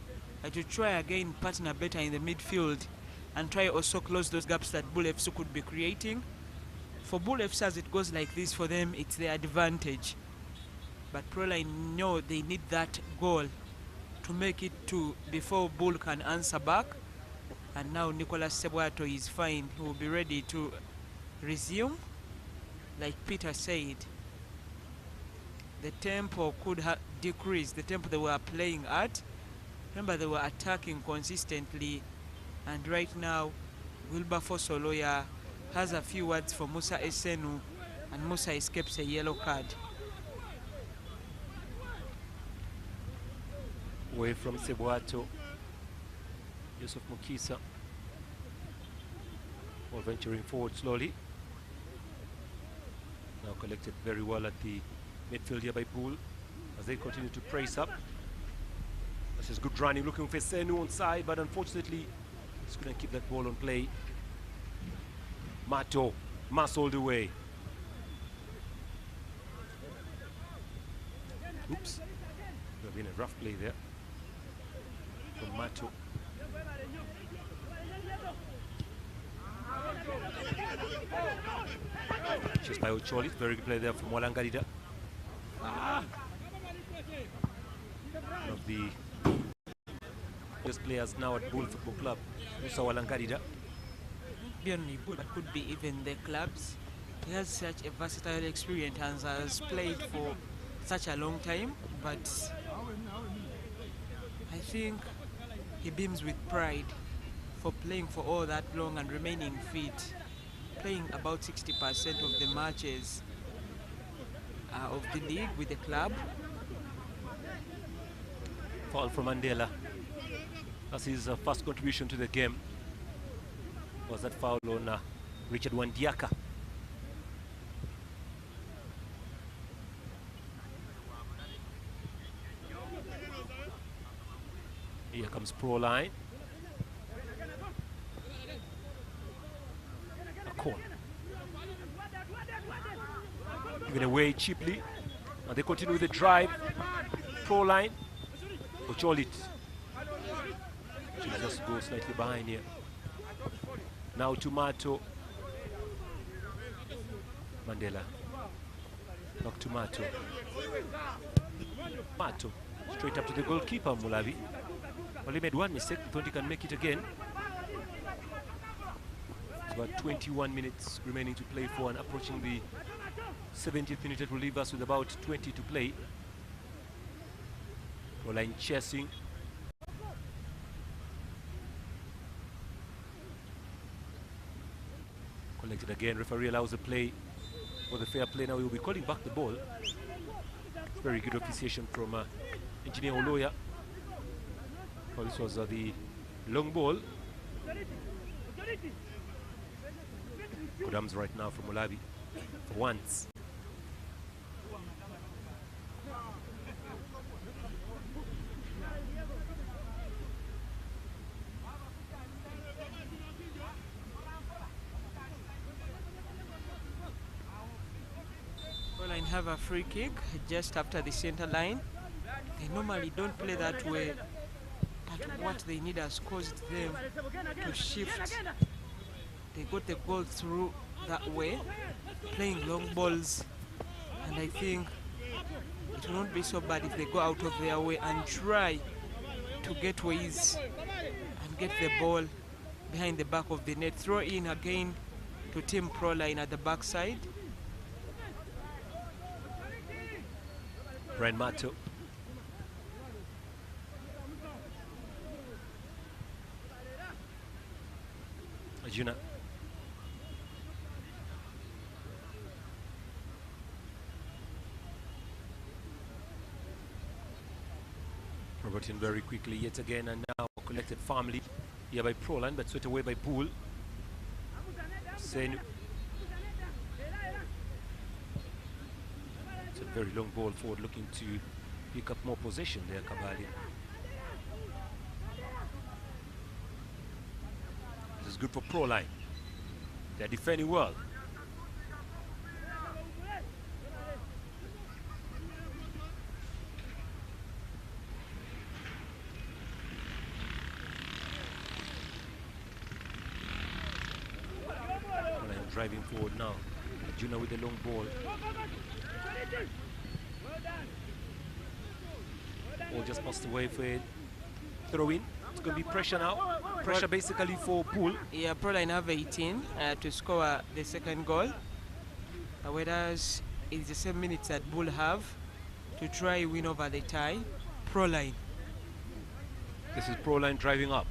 to try again partner better in the midfield and try also close those gaps that Bull FC could be creating. For Bull FC, as it goes like this, for them it's their advantage. But Proline know they need that goal to make it to before Bull can answer back. And now Nicholas Sebwato is fine. He will be ready to resume. Like Peter said, the tempo could decrease, the tempo they were playing at. Remember, they were attacking consistently. And right now, Wilberforce Oloya has a few words for Musa Esenu, and Musa escapes a yellow card.
Away from Sebwato, Yusuf Mukisa, all venturing forward slowly. Now collected very well at the midfield here by Bull as they continue to press up. This is good running, looking for Senu on side, but unfortunately he's going to keep that ball on play. Mato, mass all the way. Oops, there been a rough play there from Mato. Just by Ocholi, very good play there from Walangarida. One of the best players now at Bull Football Club, Musa Walangarida.
Beyond Bull, but could be even the clubs. He has such a versatile experience and has played for such a long time, but I think he beams with pride for playing for all that long and remaining fit, playing about 60% of the matches of the league with the club.
Foul from Mandela. That's his first contribution to the game. Was that foul on Richard Wandiaka? comes Proline. A call. Given away cheaply. And they continue with the drive. Proline. Ocholit. Should just go slightly behind here. Now Tomato. Mandela. Knock Tomato. Tomato. Straight up to the goalkeeper, Mulavi. Only made one mistake. Thought he can make it again. It's about 21 minutes remaining to play for, and approaching the 70th minute. It will leave us with about 20 to play. Proline chasing. Collected again. Referee allows the play for the fair play. Now he will be calling back the ball. Very good appreciation from Engineer Oloya. Well, this was the long ball. Good arms right now from Mulavi for once.
Proline have a free kick just after the center line. They normally don't play that way, but what they need has caused them to shift. They got the ball through that way, playing long balls, and I think it will not be so bad if they go out of their way and try to get ways and get the ball behind the back of the net. Throw in again to Team Proline at the backside.
Brian Mato. Ajuna. Robertin very quickly yet again, and now collected firmly here by Proline, but swept away by Bull. Senu. It's a very long ball forward, looking to pick up more possession there, Kabali. This is good for Proline. They're defending well. Proline driving forward now. Juna with the long ball. Ball just passed away for a throw in. It's going to be pressure now. Pressure basically for Pool.
Yeah, Proline have 18 to score the second goal. Whereas it's the same minutes that Bull have to try win over the tie. Proline.
This is Proline driving up.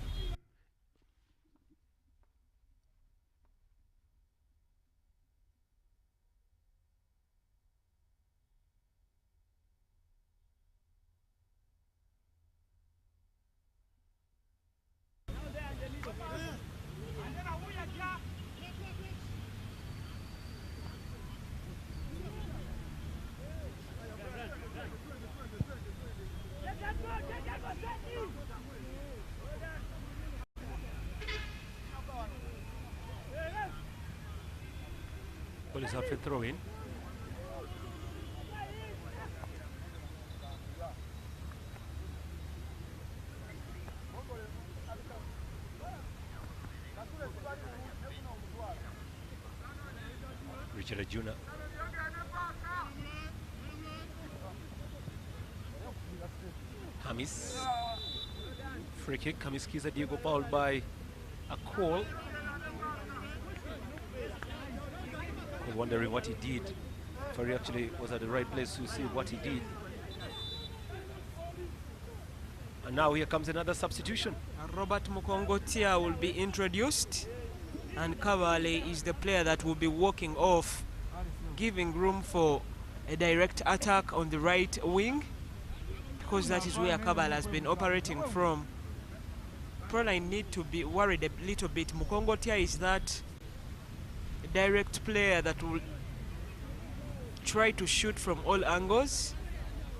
Ball is up for throw in. Richard Ajuna. Hamis. Free kick. Hamis Kiza Diego fouled by a call. I was wondering what he did. Ferry actually was at the right place to see what he did. And now here comes another substitution.
Robert Mukongotia will be introduced, and Kavale is the player that will be walking off, giving room for a direct attack on the right wing, because that is where Kavale has been operating from. Proline need to be worried a little bit. Mukongotia is that direct player that will try to shoot from all angles,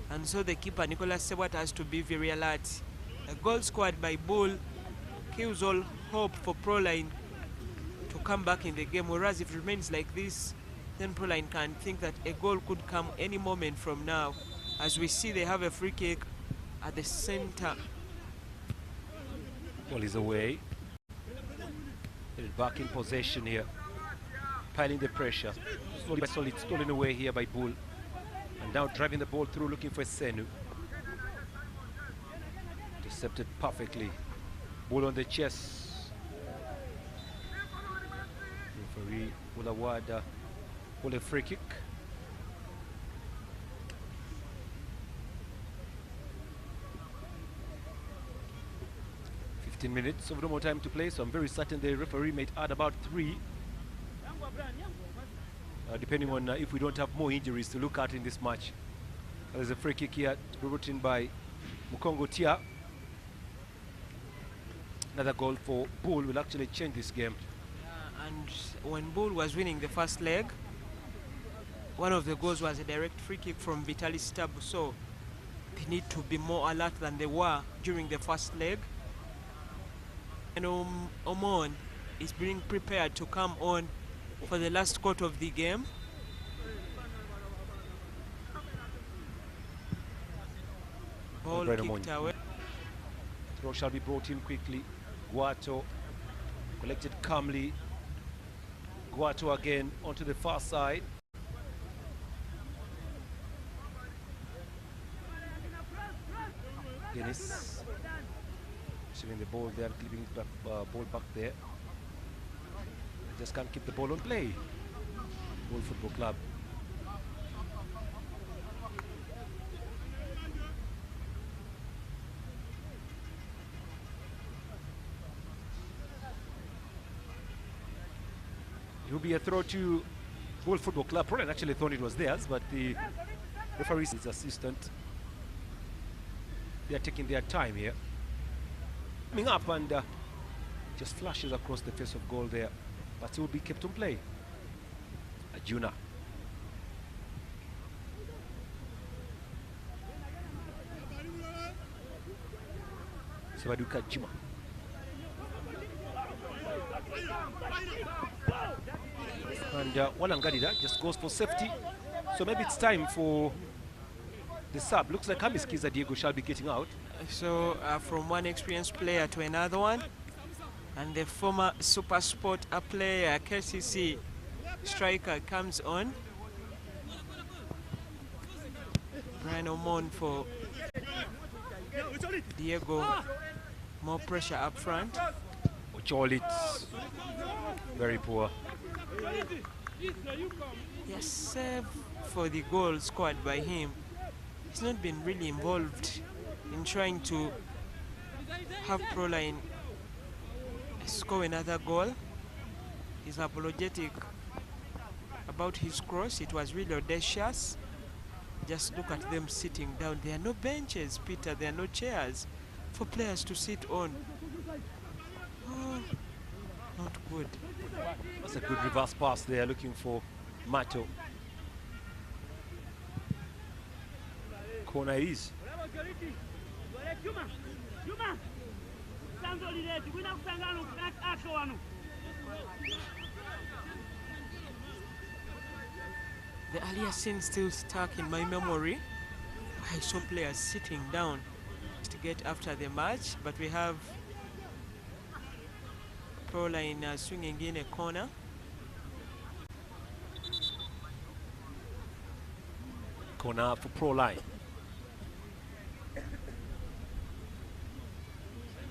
and so the keeper Nicolas Sewat has to be very alert. A goal scored by Bull kills all hope for Proline to come back in the game, whereas if it remains like this, then Proline can think that a goal could come any moment from now. As we see, they have a free kick at the center.
Ball is away. They're back in possession here. Piling the pressure. Slowly by slowly, stolen away here by Bull. And now driving the ball through, looking for Senu. Intercepted perfectly. Bull on the chest. Referee will award Bull a free kick. Minutes of no more time to play, so I'm very certain the referee might add about 3, depending on if we don't have more injuries to look at in this match. There's a free kick here brought in by Mukongo Tia. Another goal for Bull will actually change this game.
And when Bull was winning the first leg, one of the goals was a direct free kick from Vitalis Tabu, so they need to be more alert than they were during the first leg. And Omon is being prepared to come on for the last quarter of the game. Ball kicked away.
Throw shall be brought in quickly. Guato collected calmly. Guato again onto the far side. Dennis receiving the ball there, keeping the ball back there. Just can't keep the ball on play. Bull Football Club. It will be a throw to Bull Football Club. Proline actually thought it was theirs, but the referee's assistant, they are taking their time here. Coming up and just flashes across the face of goal there, but it will be kept on play. Ajuna. Sebaduka Jima. And Walangadida just goes for safety. So maybe it's time for the sub. Looks like Hamiskiza Diego shall be getting out.
So from one experienced player to another one, and the former Super Sport player, KCC striker, comes on. Brian Omon for Diego. More pressure up front.
Ocholits, very poor.
Yes, save for the goal scored by him. He's not been really involved in trying to have Proline score another goal. He's apologetic about his cross. It was really audacious. Just look at them sitting down. There are no benches, Peter. There are no chairs for players to sit on. Oh, not good.
That's a good reverse pass there, looking for Mato. Corner it is.
The earlier scene still stuck in my memory. I saw players sitting down to get after the match, but we have Proline swinging in a corner.
Corner for Proline.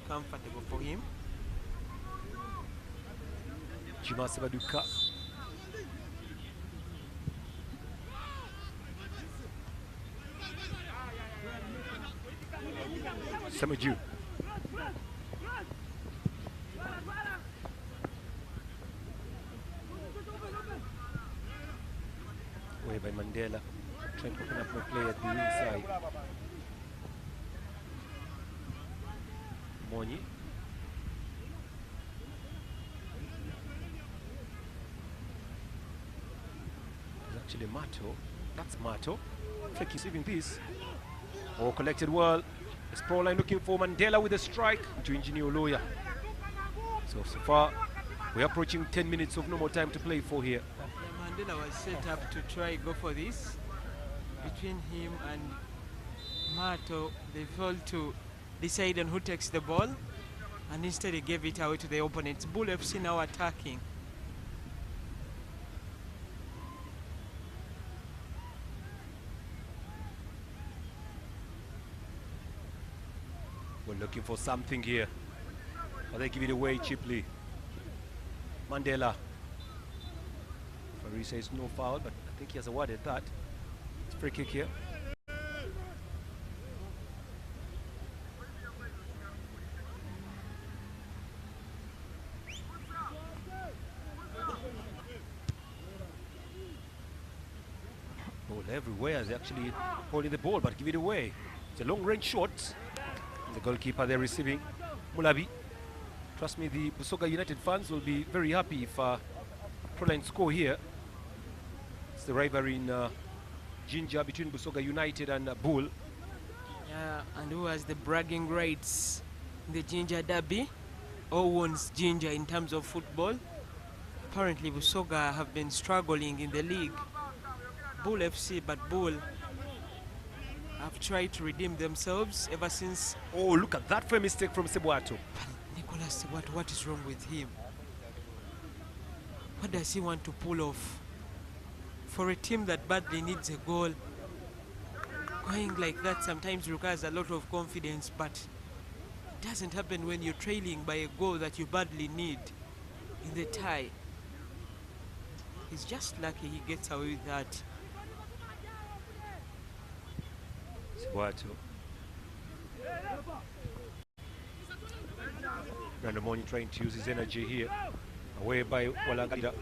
Comfortable for him.
Jima Sebaduka. Samaju. Away by Mandela. Trying to open up my play at the inside. Monyi. It's actually Mato. That's Mato. Flick receiving this. Oh, collected well. It's Proline looking for Mandela with a strike to Engineer Lawyer. So far, we're approaching 10 minutes of no more time to play for here.
Mandela was set up to try go for this. Between him and Mato, they failed to decide on who takes the ball, and instead he gave it away to the opponents. Bull FC now attacking.
We're looking for something here, but they give it away cheaply. Mandela. Referee says no foul, but I think he has awarded that. It's a free kick here. Ball everywhere. They're actually holding the ball, but give it away. It's a long-range shot. The goalkeeper there receiving. Mulabi. Trust me, the Busoga United fans will be very happy if Proline score here. It's the rivalry in Jinja between Busoga United and Bull.
Yeah, and who has the bragging rights in the Jinja derby? Who owns Jinja in terms of football? Apparently Busoga have been struggling in the league. Bull FC, but Bull have tried to redeem themselves ever since.
Oh, look at that for a mistake from Sebuato.
Nicholas Sebuato, what is wrong with him? What does he want to pull off? For a team that badly needs a goal, going like that sometimes requires a lot of confidence, but it doesn't happen when you're trailing by a goal that you badly need in the tie. He's just lucky he gets away with that.
Sebuato. Randamoni trying to use his energy here. Away by Walagida.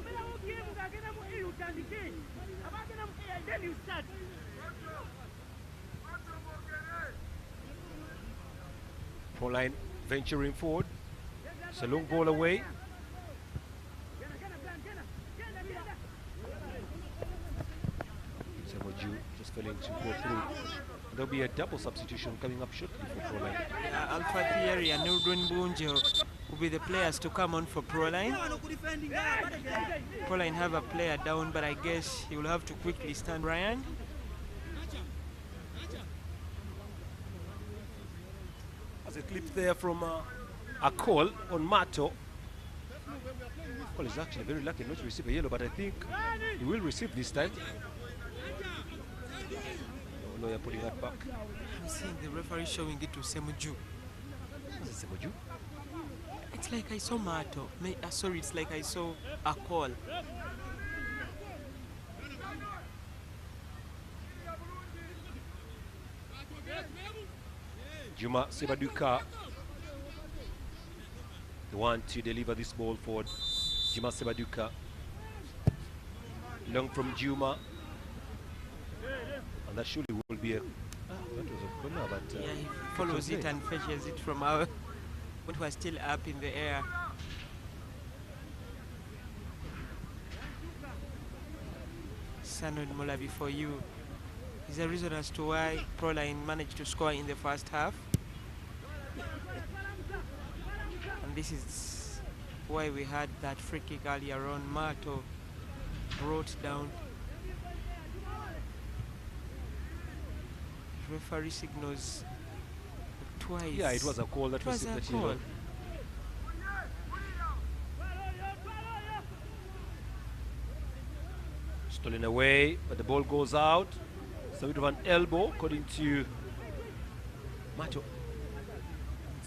Proline venturing forward. It's a long ball away. Semoju just failing to go through. There'll be a double substitution coming up shortly for Proline.
Alpha Thierry and Nurdwin Bunjo will be the players to come on for Proline. Proline have a player down, but I guess he will have to quickly stand Ryan.
As a clip there from a call on Mato. Call is actually very lucky not to receive a yellow, but I think he will receive this time. No lawyer putting that back.
I'm seeing the referee showing it to Semuju.
Is it Semuju?
It's like I saw Mato. Sorry, it's like I saw a call.
Juma Sebaduka, the one to deliver this ball forward. Juma Sebaduka, long from Juma, and that surely will be a. That was a corner, but
yeah, he follows it and fetches it from our. It was still up in the air. Sanod Molabi for you. Is a reason as to why Proline managed to score in the first half. And this is why we had that free kick earlier on. Mato brought down. Referee signals twice.
Yeah, it was a call that was
a call.
Stolen away, but the ball goes out. It's a bit of an elbow, according to Mato.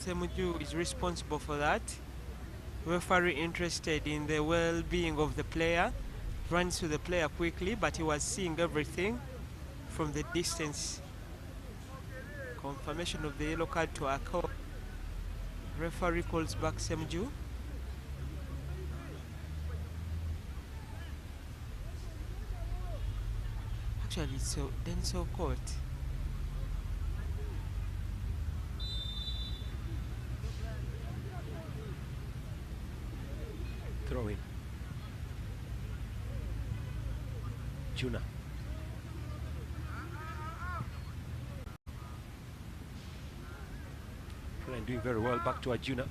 Semuju is responsible for that. Referee interested in the well-being of the player. Runs to the player quickly, but he was seeing everything from the distance. Confirmation of the yellow card to Ako. Referee calls back Semuju. Actually, so Denso caught.
Throw in. Juna. Proline doing very well. Back to Arjuna.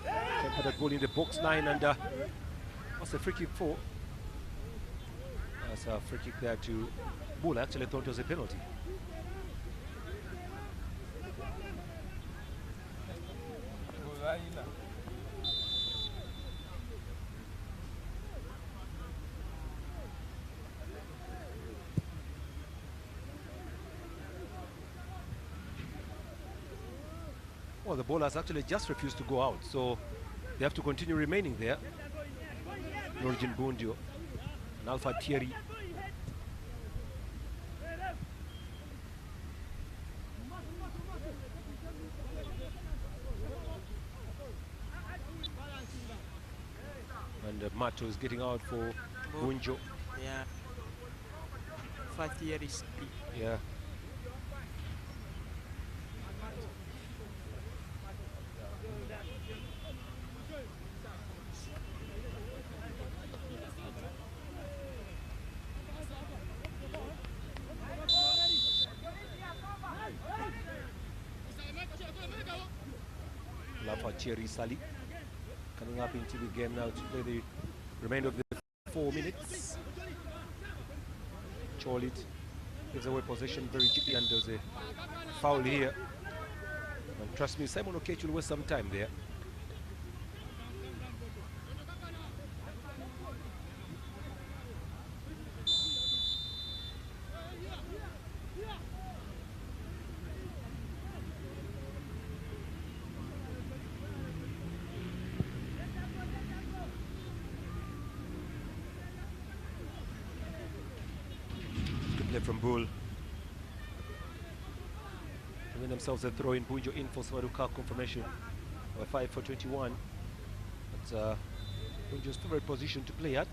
Can put that ball in the box line, and what's the free kick for? That's a free kick there to Bull. I actually thought it was a penalty. Well, the ball has actually just refused to go out, so they have to continue remaining there. Norjin Bundio and Alpha Thierry. And Mato is getting out for Bunjo.
Yeah. Alpha Thierry.
Yeah. Thierry Sali coming up into the game now to play the remainder of the 4 minutes. Cholit gives away possession very cheaply, and there's a foul here. And trust me, Simon Okech will waste some time there. From Bull. Giving themselves a throw in. Bunjo in for Swaruka confirmation. 5 for 21. But Bunjo's favorite position to play at.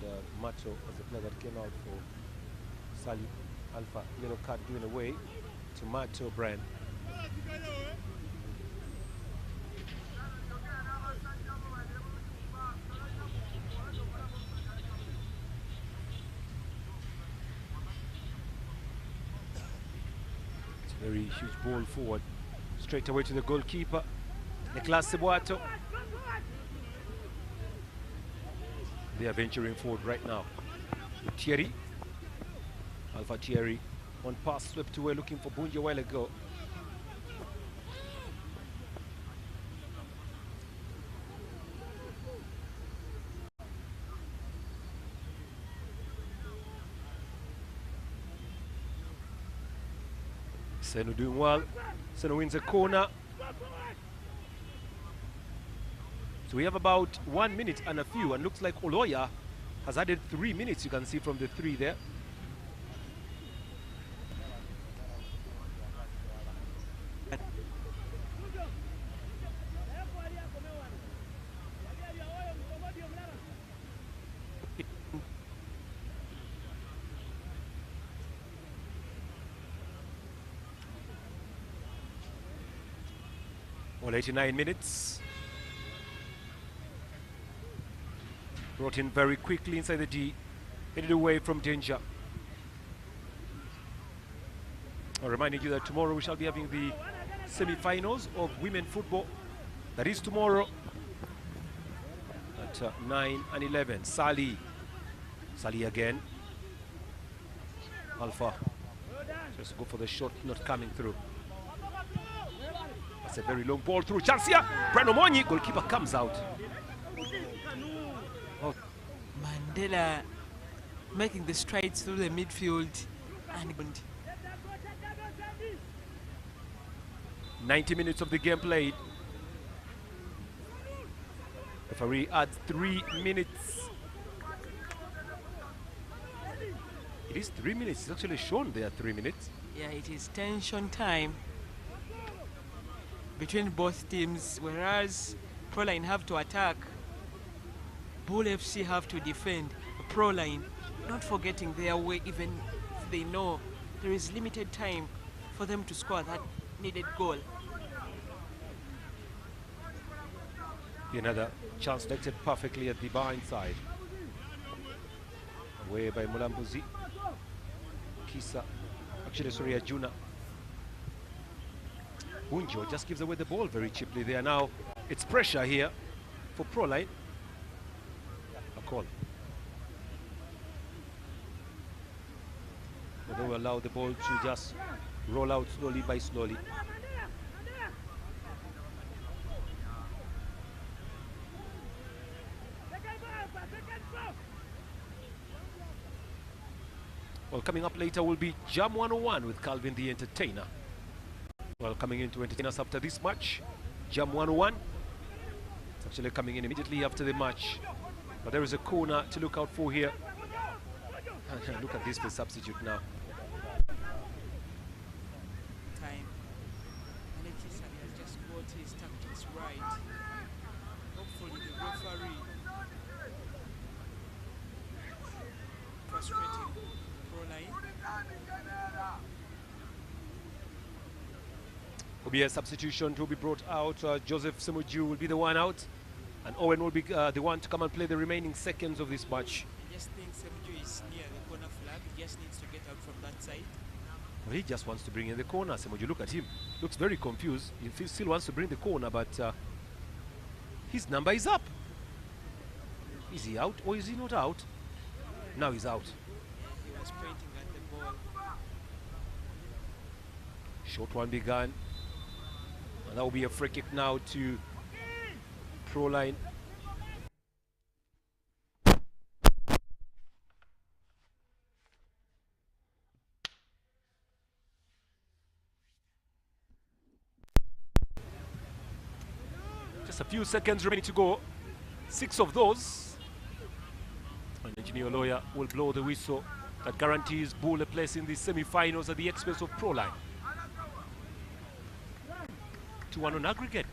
And Macho was the player that came out for Sali. Alpha yellow card doing away to Macho Brand. Very huge ball forward, straight away to the goalkeeper, Nicolas Sebuato. They are venturing forward right now. Thierry, Alpha Thierry, one pass swept away, looking for Bunjo a while ago. Senu doing well. Senu wins a corner. So we have about 1 minute and a few, and looks like Oloya has added 3 minutes. You can see from the 3 there. All 89 minutes. Brought in very quickly inside the D. Headed away from danger. I'm reminding you that tomorrow we shall be having the semi-finals of women football. That is tomorrow at 9 and 11. Sali again. Alpha just go for the shot, not coming through. That's a very long ball through. Chance here. Breno Monyi, goalkeeper comes out. Oh.
Mandela making the strides through the midfield and
90 minutes of the game played. Referee adds 3 minutes. It is 3 minutes. It's actually shown there 3 minutes.
Yeah, it is tension time between both teams, whereas Proline have to attack, Bull FC have to defend. Proline not forgetting their way, even if they know there is limited time for them to score that needed goal.
Another chance directed perfectly at the behind side. Away by Mulambuzi. Kisa, actually sorry, Ajuna. Bunjo just gives away the ball very cheaply there. Now it's pressure here for Proline. A call. But they will allow the ball to just roll out slowly by slowly. Well, coming up later will be Jam 101 with Calvin the Entertainer. Well, coming in to entertain us after this match, Jam 101. It's actually coming in immediately after the match. But there is a corner to look out for here. Look at this for substitute now.
Time. Alexis has just got his tactics right. Hopefully the referee frustrating Proline.
Will be a substitution to be brought out. Joseph Semuju will be the one out, and Owen will be the one to come and play the remaining seconds of this match.
I just think Semuju is near the corner flag. He just needs to get out from that side.
Well, he just wants to bring in the corner. Semuju, look at him. Looks very confused. He still wants to bring the corner, but his number is up. Is he out or is he not out? Now he's out.
He was pointing at the ball.
Short one began. And that will be a free kick now to Proline. Just a few seconds remaining to go. 6 of those. And Engineer Lawyer will blow the whistle that guarantees Bull a place in the semi-finals at the expense of Proline. 2-1 on aggregate.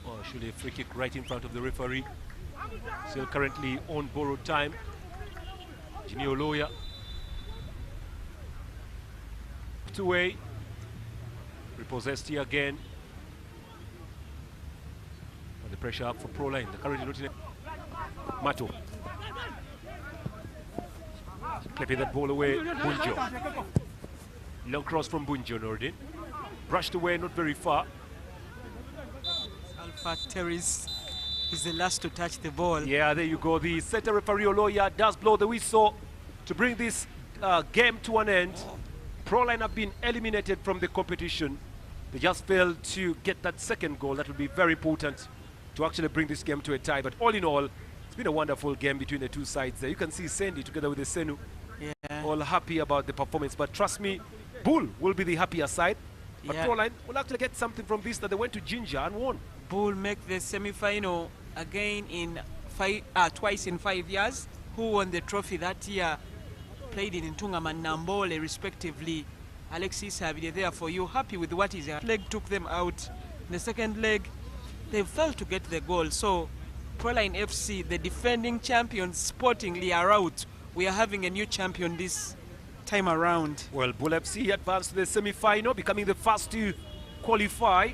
Oh, surely a free kick right in front of the referee. Still currently on borrowed time. Engineer Lawyer. Away. Repossessed here again. And the pressure up for Proline. The current lieutenant. Mato. Clipping that ball away. Bunjo. Long cross from Bunjo, Nordin. Brushed away, not very far.
Alpha Terris is the last to touch the ball.
Yeah, there you go. The center referee Oloya does blow the whistle to bring this game to an end. Proline have been eliminated from the competition. They just failed to get that second goal. That will be very important to actually bring this game to a tie. But all in all, it's been a wonderful game between the two sides there. You can see Sandy together with the Senu.
Yeah.
All happy about the performance. But trust me, Bull will be the happier side. But
Yeah.
Proline will actually get something from this, that they went to Ginger and won.
Bull make the semi-final again in twice in 5 years. Who won the trophy that year? Played in Ntungam and Nambole respectively. Alexis Habide there for you. Happy with what his leg took them out. In the second leg, they failed to get the goal. So Proline FC, the defending champions, sportingly are out. We are having a new champion this time around.
Well, Bull FC advanced to the semi-final, becoming the first to qualify.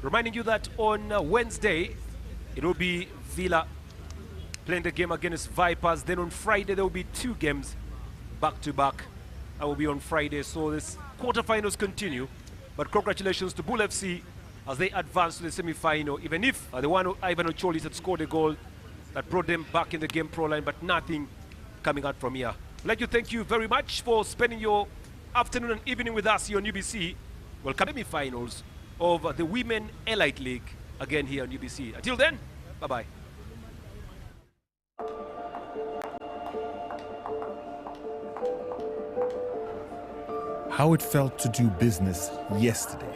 Reminding you that on Wednesday, it will be Villa playing the game against Vipers. Then on Friday, there will be 2 games back-to-back. That will be on Friday. So this quarterfinals continue. But congratulations to Bull FC as they advance to the semi-final. Even if the one Ivan Ocholis had scored a goal that brought them back in the game, Proline, but nothing coming out from here. I'd like to thank you very much for spending your afternoon and evening with us here on UBC. Welcome to the semi-finals of the Women Elite League again here on UBC. Until then, bye-bye.
How it felt to do business yesterday.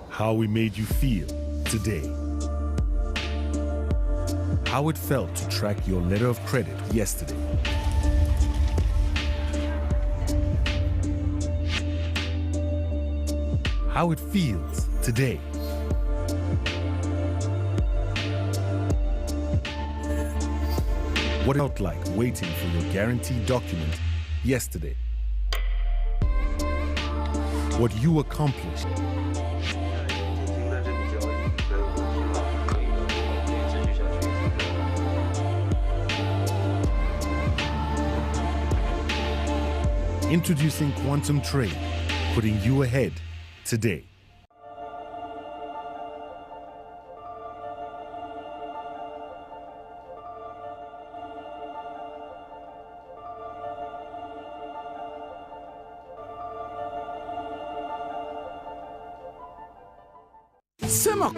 How we made you feel today. How it felt to track your letter of credit yesterday. How it feels today. What it felt like waiting for your guaranteed document yesterday. what you accomplished. Introducing Quantum Trade, putting you ahead today.
Sema